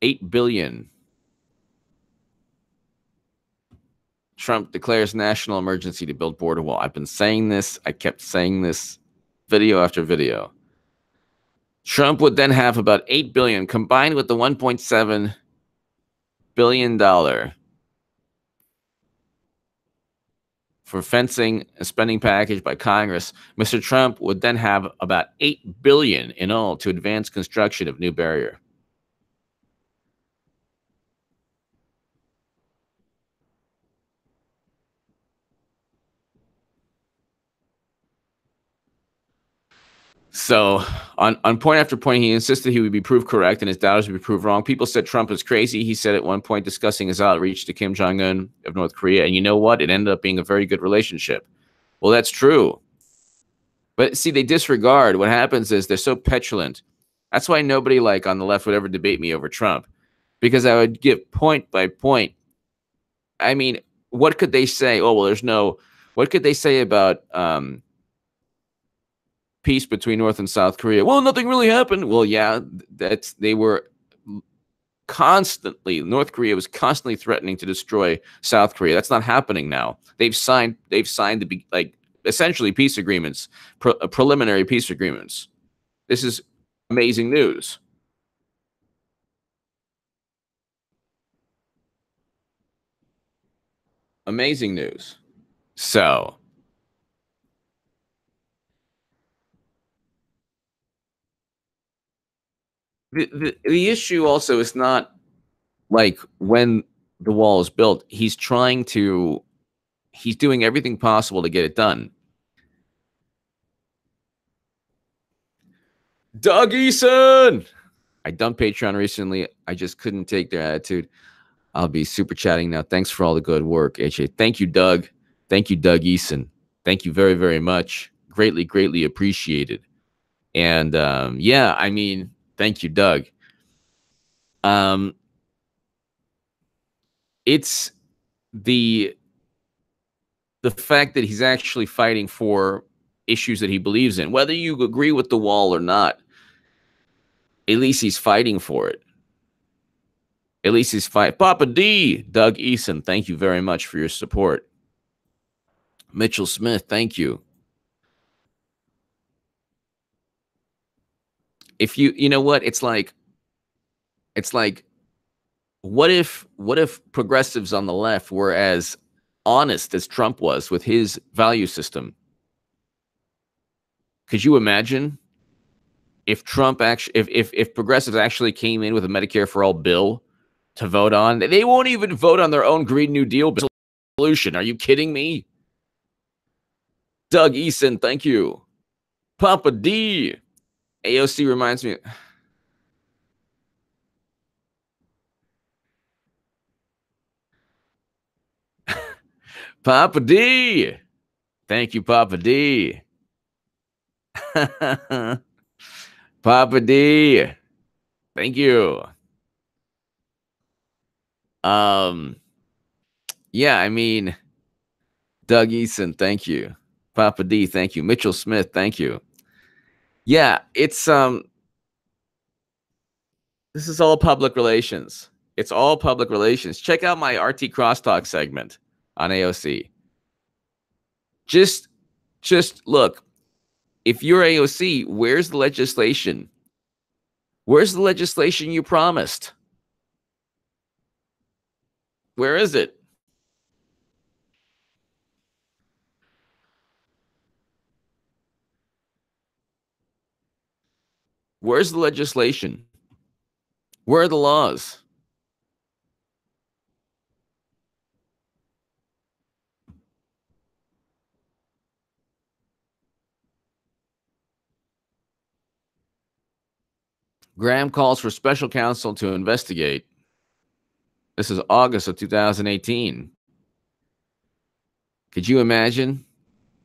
8 billion. Trump declares national emergency to build border wall. I've been saying this. I kept saying this video after video. Trump would then have about 8 billion combined with the 1.7 billion dollar for fencing a spending package by Congress. Mr. Trump would then have about 8 billion in all to advance construction of new barrier. So on point after point, he insisted he would be proved correct and his doubters would be proved wrong. People said Trump was crazy. He said at one point discussing his outreach to Kim Jong-un of North Korea. And you know what? It ended up being a very good relationship. Well, that's true. But see, they disregard. What happens is they're so petulant. That's why nobody like on the left would ever debate me over Trump, because I would give point by point. I mean, what could they say? Oh, well, there's no. What could they say about peace between North and South Korea? Well, nothing really happened. Well, yeah, they were constantly. North Korea was constantly threatening to destroy South Korea. That's not happening now. They've signed essentially peace agreements, preliminary peace agreements. This is amazing news. Amazing news. So the issue also is not like when the wall is built. He's doing everything possible to get it done. Doug Eason! I dumped Patreon recently. I just couldn't take their attitude. I'll be super chatting now. Thanks for all the good work, HA. Thank you, Doug. Thank you, Doug Eason. Thank you very, very much. Greatly, greatly appreciated. And yeah, I mean, thank you, Doug. It's the fact that he's actually fighting for issues that he believes in, whether you agree with the wall or not. At least he's fighting for it. At least he's fighting. Papa D, Doug Eason, thank you very much for your support. Mitchell Smith, thank you. If you know what, it's like, what if progressives on the left were as honest as Trump was with his value system? Could you imagine if Trump actually, if progressives actually came in with a Medicare for all bill to vote on? They won't even vote on their own Green New Deal solution. Are you kidding me? Doug Eason, thank you. Papa D. AOC reminds me. Papa D. Thank you, Papa D. Papa D. Thank you. Yeah, I mean, Doug Eason, thank you. Papa D, thank you. Mitchell Smith, thank you. Yeah, it's this is all public relations. It's all public relations. Check out my RT Crosstalk segment on AOC. Just look. If you're AOC, where's the legislation? Where's the legislation you promised? Where is it? Where's the legislation? Where are the laws? Graham calls for special counsel to investigate. This is August of 2018. Could you imagine?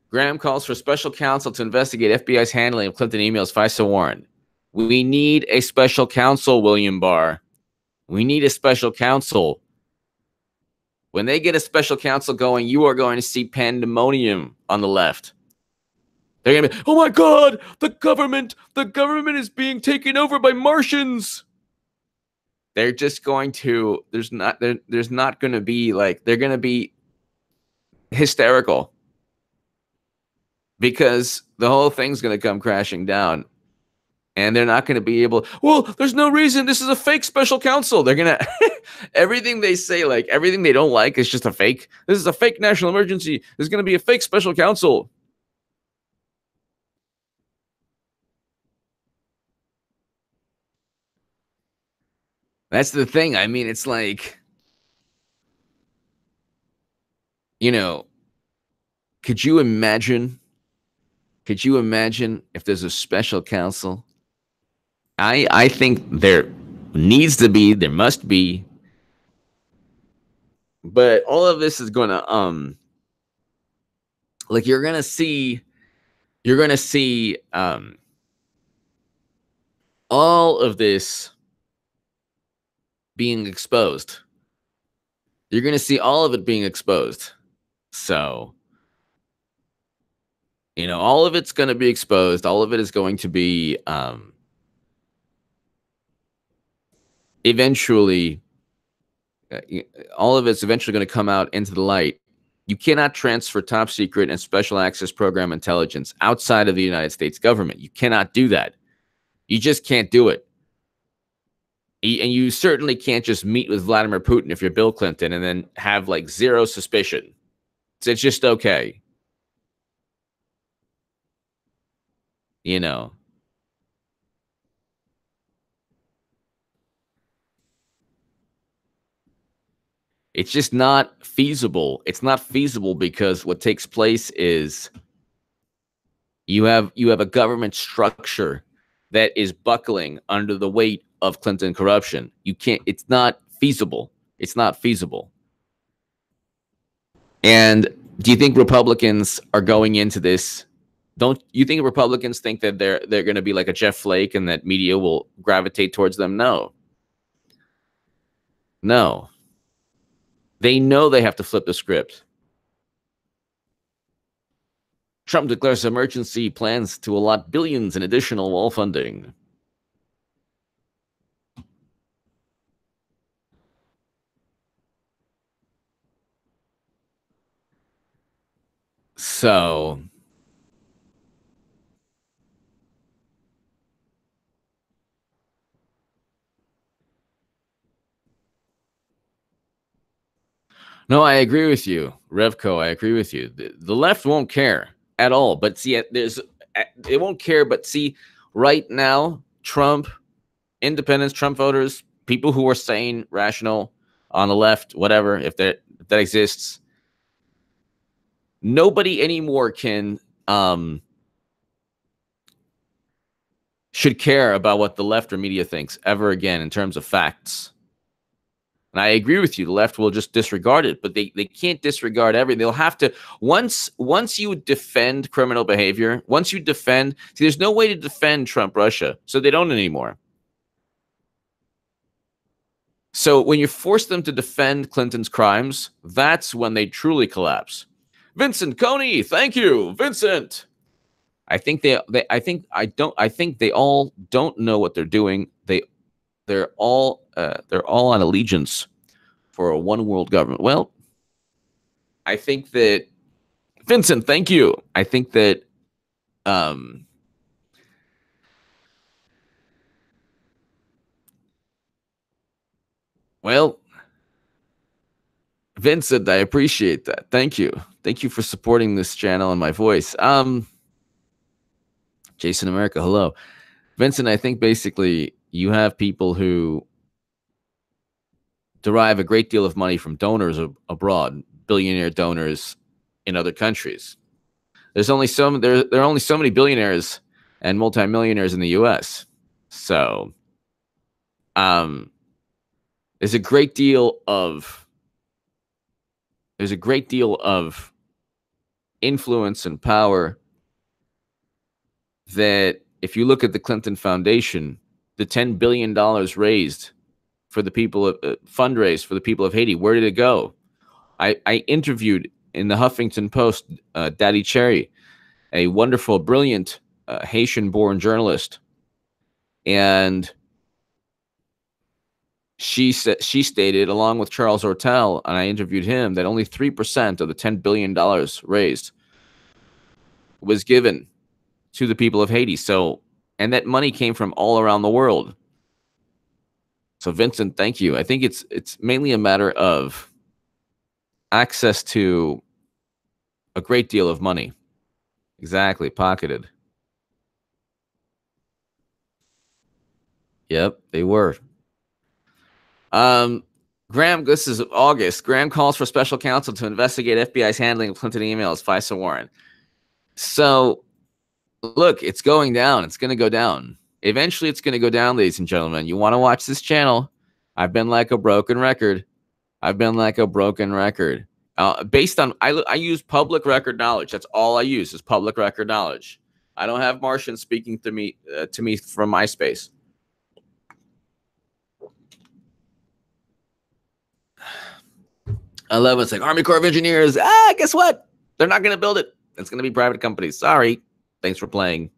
Graham calls for special counsel to investigate FBI's handling of Clinton emails, FISA warrant. We need a special counsel, William Barr. We need a special counsel. When they get a special counsel going, you are going to see pandemonium on the left. They're going to be, oh my God, the government is being taken over by Martians. They're just going to, there's not going to be like, they're going to be hysterical because the whole thing's going to come crashing down. And they're not going to be able, well, there's no reason. This is a fake special counsel. They're going to, everything they say, like everything they don't like is just a fake. This is a fake national emergency. There's going to be a fake special counsel. That's the thing. I mean, it's like, you know, could you imagine if there's a special counsel? I think there needs to be, there must be, but all of this is going to, like you're going to see, all of this being exposed. You're going to see all of it being exposed. So, all of it's going to be exposed. All of it is going to be, eventually, all of it's eventually going to come out into the light. You cannot transfer top secret and special access program intelligence outside of the United States government. You cannot do that. You just can't do it. And you certainly can't just meet with Vladimir Putin if you're Bill Clinton and then have like zero suspicion. It's just okay. It's just not feasible. It's not feasible because what takes place is you have a government structure that is buckling under the weight of Clinton corruption. You can't, it's not feasible. It's not feasible. And do you think Republicans are going into this? Don't you think Republicans think that they're going to be like a Jeff Flake and that media will gravitate towards them? No. No. They know they have to flip the script. Trump declares emergency plans to allot billions in additional wall funding. So, no, I agree with you, Revco. I agree with you. The left won't care at all. But see, it won't care. But see, right now, Trump, independents, Trump voters, people who are sane, rational on the left, whatever, if that exists, nobody anymore can should care about what the left or media thinks ever again in terms of facts. And I agree with you. The left will just disregard it, but they can't disregard everything. They'll have to, once you defend criminal behavior, once you defend, see, there's no way to defend Trump Russia, so they don't anymore. So when you force them to defend Clinton's crimes, that's when they truly collapse. Vincent Coney, thank you, Vincent. I think I think they all don't know what they're doing. They're all on allegiance for a one world government. Well, I think that Vincent, thank you. I think that well, Vincent, I appreciate that. Thank you. Thank you for supporting this channel and my voice. Jason America, hello. Vincent, I think basically you have people who derive a great deal of money from donors abroad, billionaire donors in other countries. There are only so many billionaires and multimillionaires in the US. So there's a great deal of influence and power that if you look at the Clinton Foundation, the $10 billion raised for the people of fundraised for the people of Haiti, where did it go? I interviewed in the Huffington Post Daddy Cherry, a wonderful, brilliant Haitian-born journalist, and she stated, along with Charles Ortel, and I interviewed him, that only 3% of the $10 billion raised was given to the people of Haiti. So, and that money came from all around the world. So, Vincent, thank you. I think it's mainly a matter of access to a great deal of money. Exactly, pocketed. Yep, they were. Graham, this is August. Graham calls for special counsel to investigate FBI's handling of Clinton emails, FISA warrant. So, look, it's going down. It's going to go down. Eventually, it's going to go down, ladies and gentlemen. You want to watch this channel? I've been like a broken record. Based on, I use public record knowledge. That's all I use is public record knowledge. I don't have Martians speaking to me from MySpace. I love it. It's like Army Corps of Engineers. Guess what? They're not going to build it. It's going to be private companies. Sorry. Thanks for playing.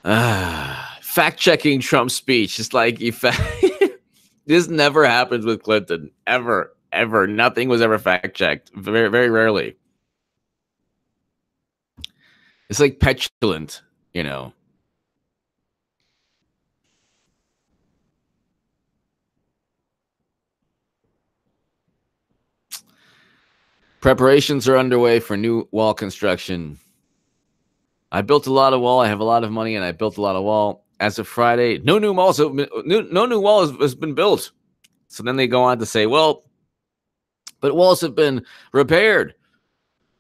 Fact-checking Trump's speech. It's like this never happens with Clinton. Ever. Nothing was ever fact-checked. Very, very rarely. It's like petulant, you know. Preparations are underway for new wall construction. I built a lot of wall. I have a lot of money, and I built a lot of wall. As of Friday, no new wall has been built. So then they go on to say, well, but walls have been repaired,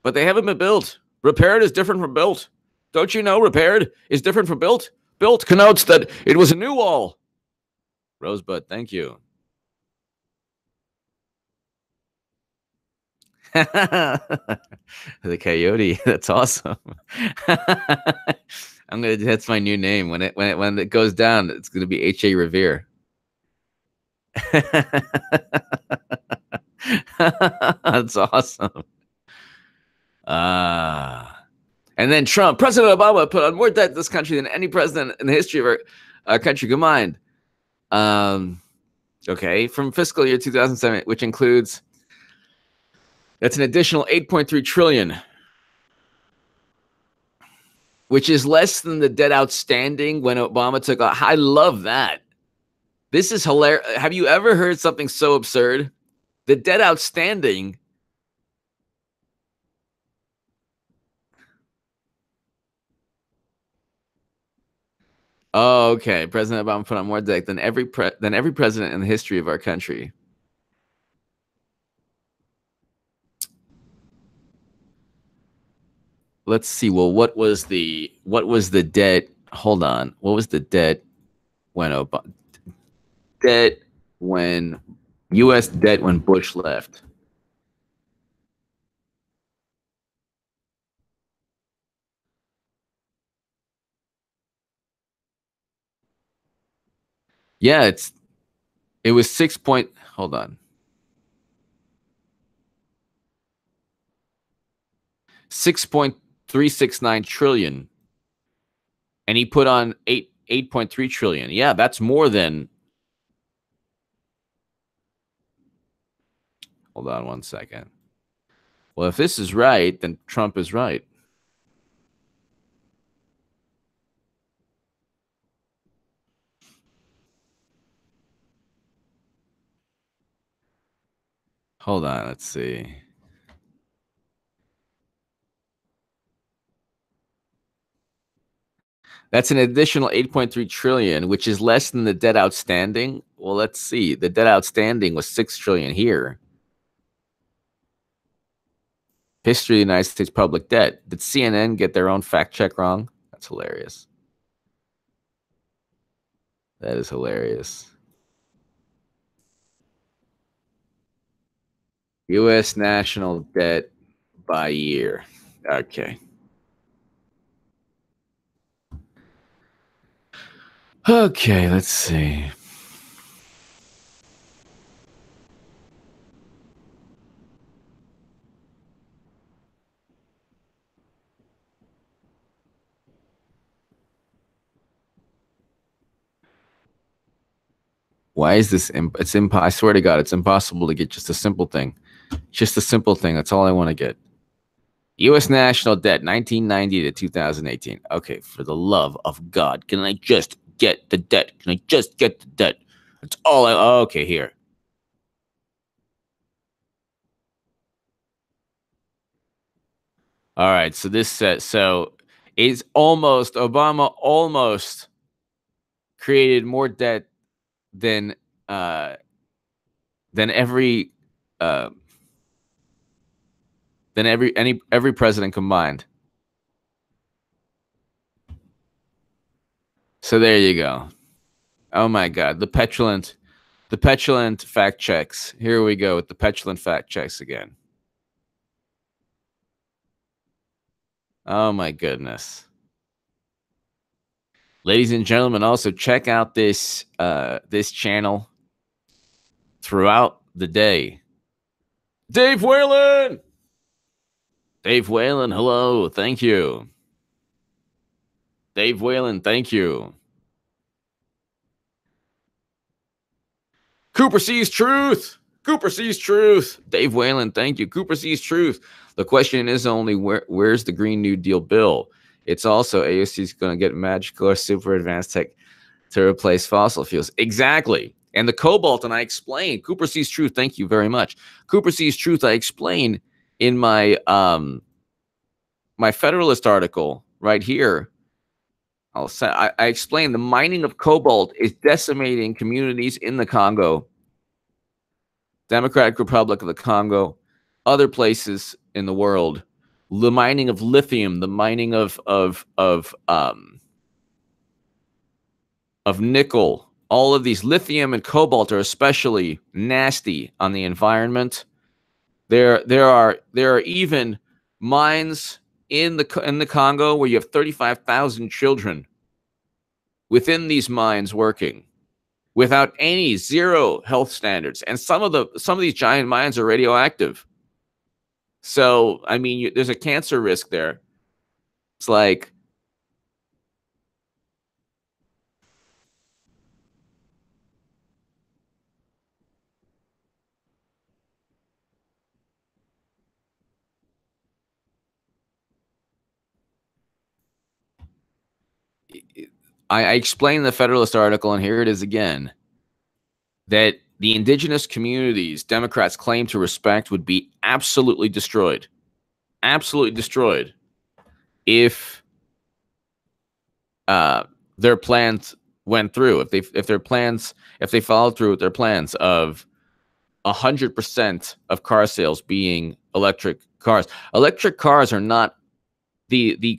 but they haven't been built. Repaired is different from built. Don't you know repaired is different from built? Built connotes that it was a new wall. Rosebud, thank you. The coyote, that's awesome. That's my new name. When it goes down, it's gonna be H.A. Revere. That's awesome. And then Trump, President Obama put on more debt to this country than any president in the history of our country combined. Okay, from fiscal year 2007, which includes, that's an additional 8.3 trillion, which is less than the debt outstanding when Obama took off. I love that. This is hilarious. Have you ever heard something so absurd? The debt outstanding. Oh, okay. President Obama put on more debt than every president in the history of our country. Let's see. Well, what was the debt? Hold on. What was the debt when U.S. debt when Bush left? Yeah, it was 6 point. Hold on. 6.369 trillion, and he put on 8.3 trillion. Yeah, that's more than. Hold on one second. Well, if this is right, then Trump is right. Hold on, let's see. That's an additional 8.3 trillion, which is less than the debt outstanding. Well, let's see. The debt outstanding was 6 trillion here. History of the United States public debt. Did CNN get their own fact check wrong? That's hilarious. That is hilarious. U.S. national debt by year. Okay. Okay, let's see. Why is this? It's I swear to God, it's impossible to get just a simple thing. Just a simple thing. That's all I want to get. U.S. national debt, 1990 to 2018. Okay, for the love of God, can I just get the debt? Can I just get the debt? That's all I. Okay, here. All right, so this says so. Is almost Obama almost created more debt than uh than every uh than every president combined. So there you go. Oh my God, the petulant fact checks. Here we go with the petulant fact checks again. Oh my goodness. Ladies and gentlemen, also check out this this channel throughout the day. Dave Whalen! Dave Whalen, hello, thank you. Dave Whalen, thank you. Cooper sees truth. Cooper sees truth. Dave Whalen, thank you. Cooper sees truth. The question is only where's the Green New Deal bill? It's also AOC is going to get magical or super advanced tech to replace fossil fuels. Exactly. And the cobalt, and I explained, Cooper sees truth. Thank you very much. Cooper sees truth. I explain in my my Federalist article right here. I explain the mining of cobalt is decimating communities in the Congo, Democratic Republic of the Congo, other places in the world. The mining of lithium, the mining of nickel, all of these lithium and cobalt are especially nasty on the environment. There are even mines in the Congo where you have 35,000 children within these mines working without any zero health standards, and some of these giant mines are radioactive. So I mean, there's a cancer risk there. It's like I explained the Federalist article, and here it is again, that the indigenous communities Democrats claim to respect would be absolutely destroyed if their plans went through, if they followed through with their plans of 100% of car sales being electric cars. Electric cars are not the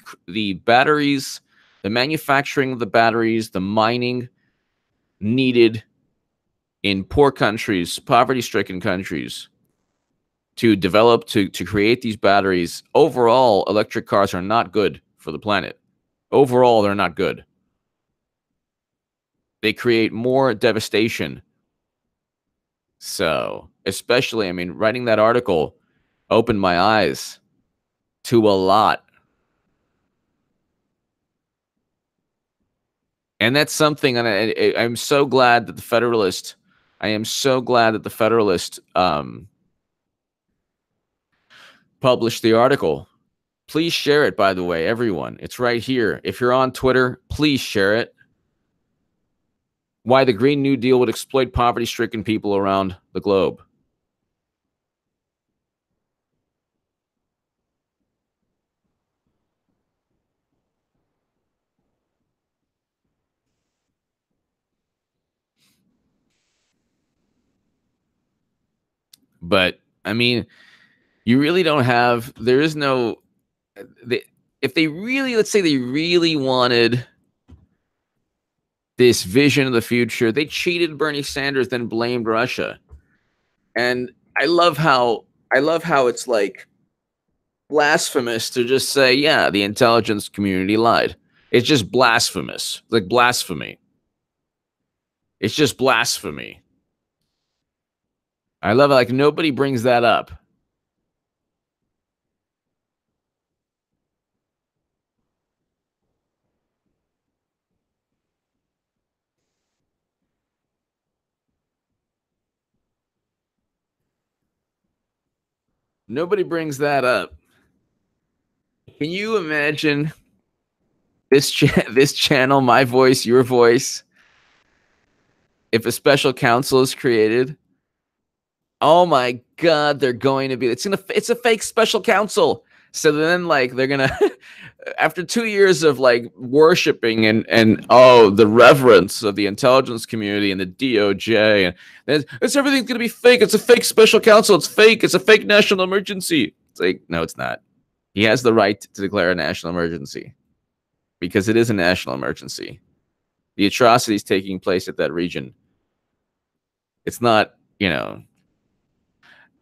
batteries, the manufacturing of the batteries, the mining needed in poor countries, poverty-stricken countries to develop, to create these batteries. Overall, electric cars are not good for the planet. Overall, they're not good. They create more devastation. So, especially, I mean, writing that article opened my eyes to a lot. And that's something, and I'm so glad that the Federalist, I am so glad that the Federalist published the article. Please share it, by the way, everyone. It's right here. If you're on Twitter, please share it. Why the Green New Deal would exploit poverty-stricken people around the globe. But, I mean, you really don't have, there is no, if they really, let's say they really wanted this vision of the future, they cheated Bernie Sanders, then blamed Russia. And I love how it's like blasphemous to just say, yeah, the intelligence community lied. It's just blasphemous, like blasphemy. It's just blasphemy. I love it. Like nobody brings that up. Nobody brings that up. Can you imagine this this channel, my voice, your voice, if a special counsel is created? Oh my God, they're going to be, it's a fake special counsel. So then like they're gonna after 2 years of like worshiping and oh the reverence of the intelligence community and the DOJ and it's everything's gonna be fake. It's a fake special counsel. It's fake. It's a fake national emergency. It's like, no, it's not. He has the right to declare a national emergency because it is a national emergency. The atrocities taking place at that region. It's not, you know.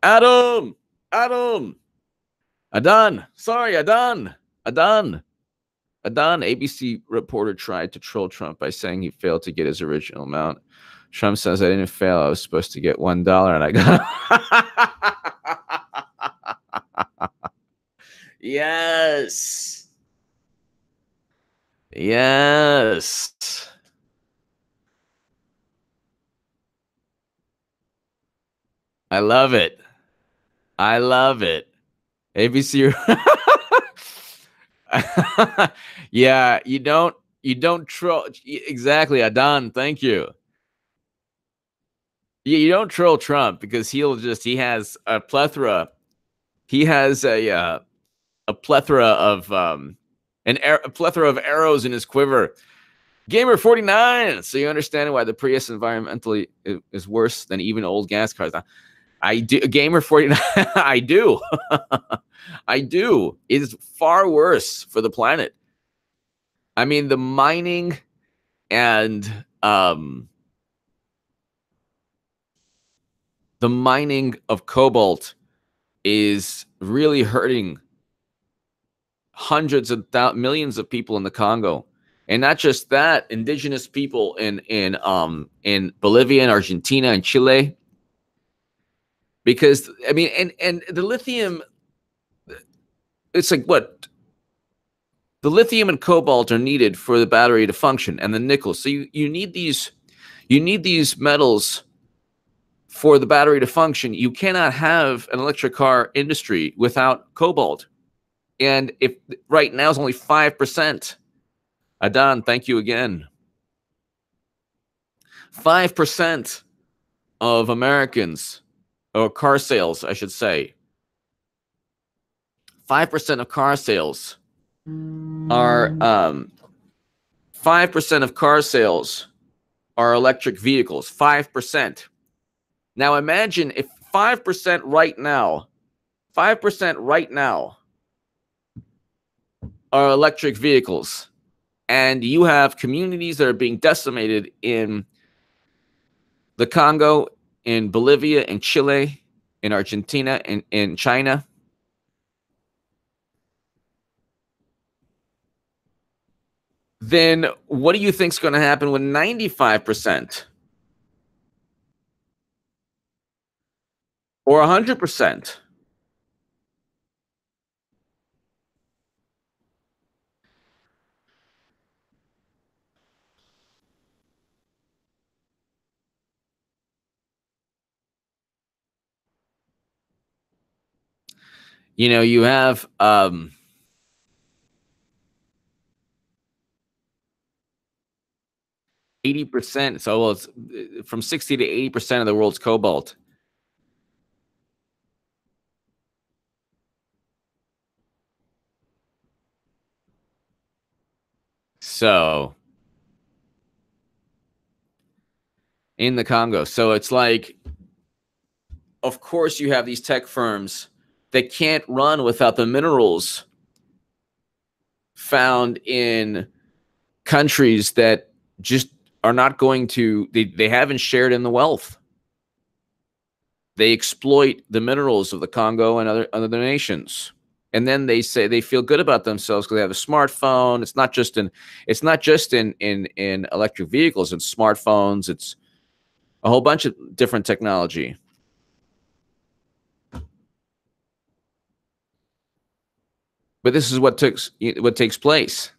Adam, Adan. Sorry, Adan. ABC reporter tried to troll Trump by saying he failed to get his original amount. Trump says, I didn't fail. I was supposed to get $1 and I got Yes. Yes. I love it. I love it. ABC. Yeah, you don't troll. Exactly, Adan. Thank you. You don't troll Trump because he has a plethora. He has a plethora of a plethora of arrows in his quiver. Gamer 49. So you understand why the Prius environmentally is worse than even old gas cars. I do. Gamer 49. I do. I do. It is far worse for the planet. I mean, the mining and the mining of cobalt is really hurting hundreds of millions of people in the Congo. And not just that, indigenous people in Bolivia and Argentina and Chile. Because I mean, and the lithium, it's like what? The lithium and cobalt are needed for the battery to function, and the nickel. So you need these metals for the battery to function. You cannot have an electric car industry without cobalt. And if right now it's only 5%. Adan, thank you again. 5% of Americans, or car sales, I should say, 5% of car sales are 5% of car sales are electric vehicles. 5%. Now imagine if 5% right now, 5% right now are electric vehicles, and you have communities that are being decimated in the Congo, in Bolivia, in Chile, in Argentina, in China. Then what do you think is going to happen when 95% or 100%? you have 80%. So well, it's from 60 to 80% of the world's cobalt. So in the Congo. So it's like, of course, you have these tech firms that can't run without the minerals found in countries that just are not going to, they haven't shared in the wealth. They exploit the minerals of the Congo and other nations. And then they say they feel good about themselves because they have a smartphone. It's not just in electric vehicles and smartphones. It's a whole bunch of different technology. But this is what takes place.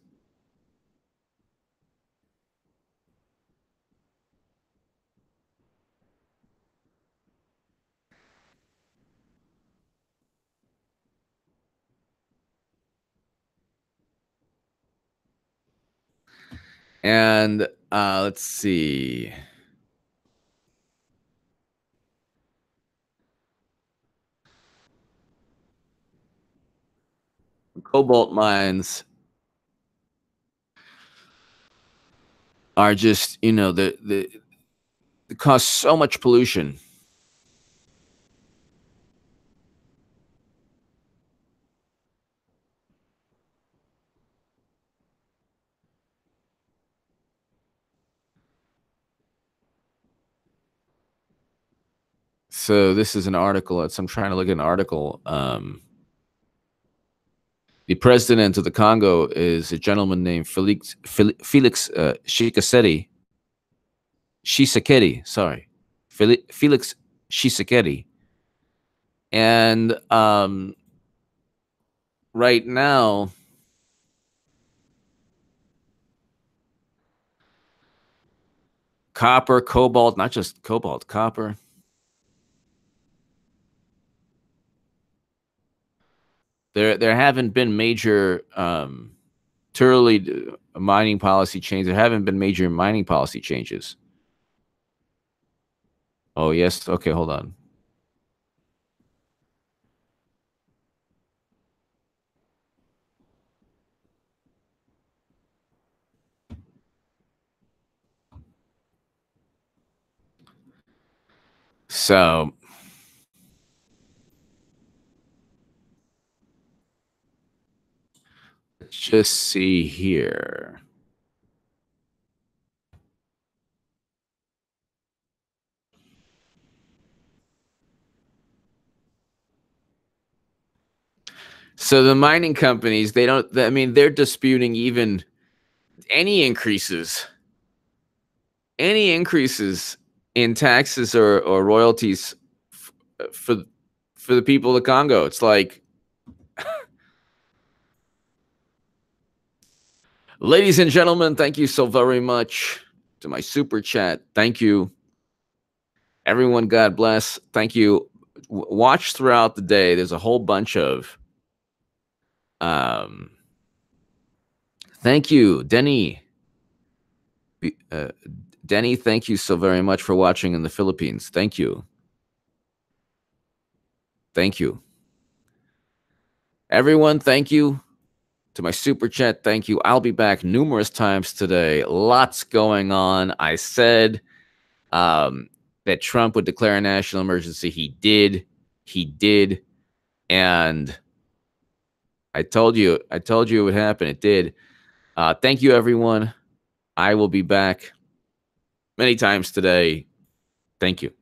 And let's see. Cobalt mines are just, they cause so much pollution. So this is an article. I'm trying to look at an article. The president of the Congo is a gentleman named Felix Tshisekedi. Sorry, Felix Tshisekedi. And right now, copper, cobalt, not just cobalt, copper. There haven't been major mining policy changes. There haven't been major mining policy changes. Oh, yes. Okay, hold on. So let's just see here. So the mining companies, they're disputing even any increases in taxes or royalties for the people of the Congo. It's like, ladies and gentlemen, thank you so very much to my super chat. Thank you. Everyone, God bless. Thank you. Watch throughout the day. There's a whole bunch of thank you, Denny. Denny, thank you so very much for watching in the Philippines. Thank you. Thank you. Everyone, thank you. To my super chat, thank you. I'll be back numerous times today. Lots going on. I said that Trump would declare a national emergency. He did. And I told you it would happen. It did. Thank you, everyone. I will be back many times today. Thank you.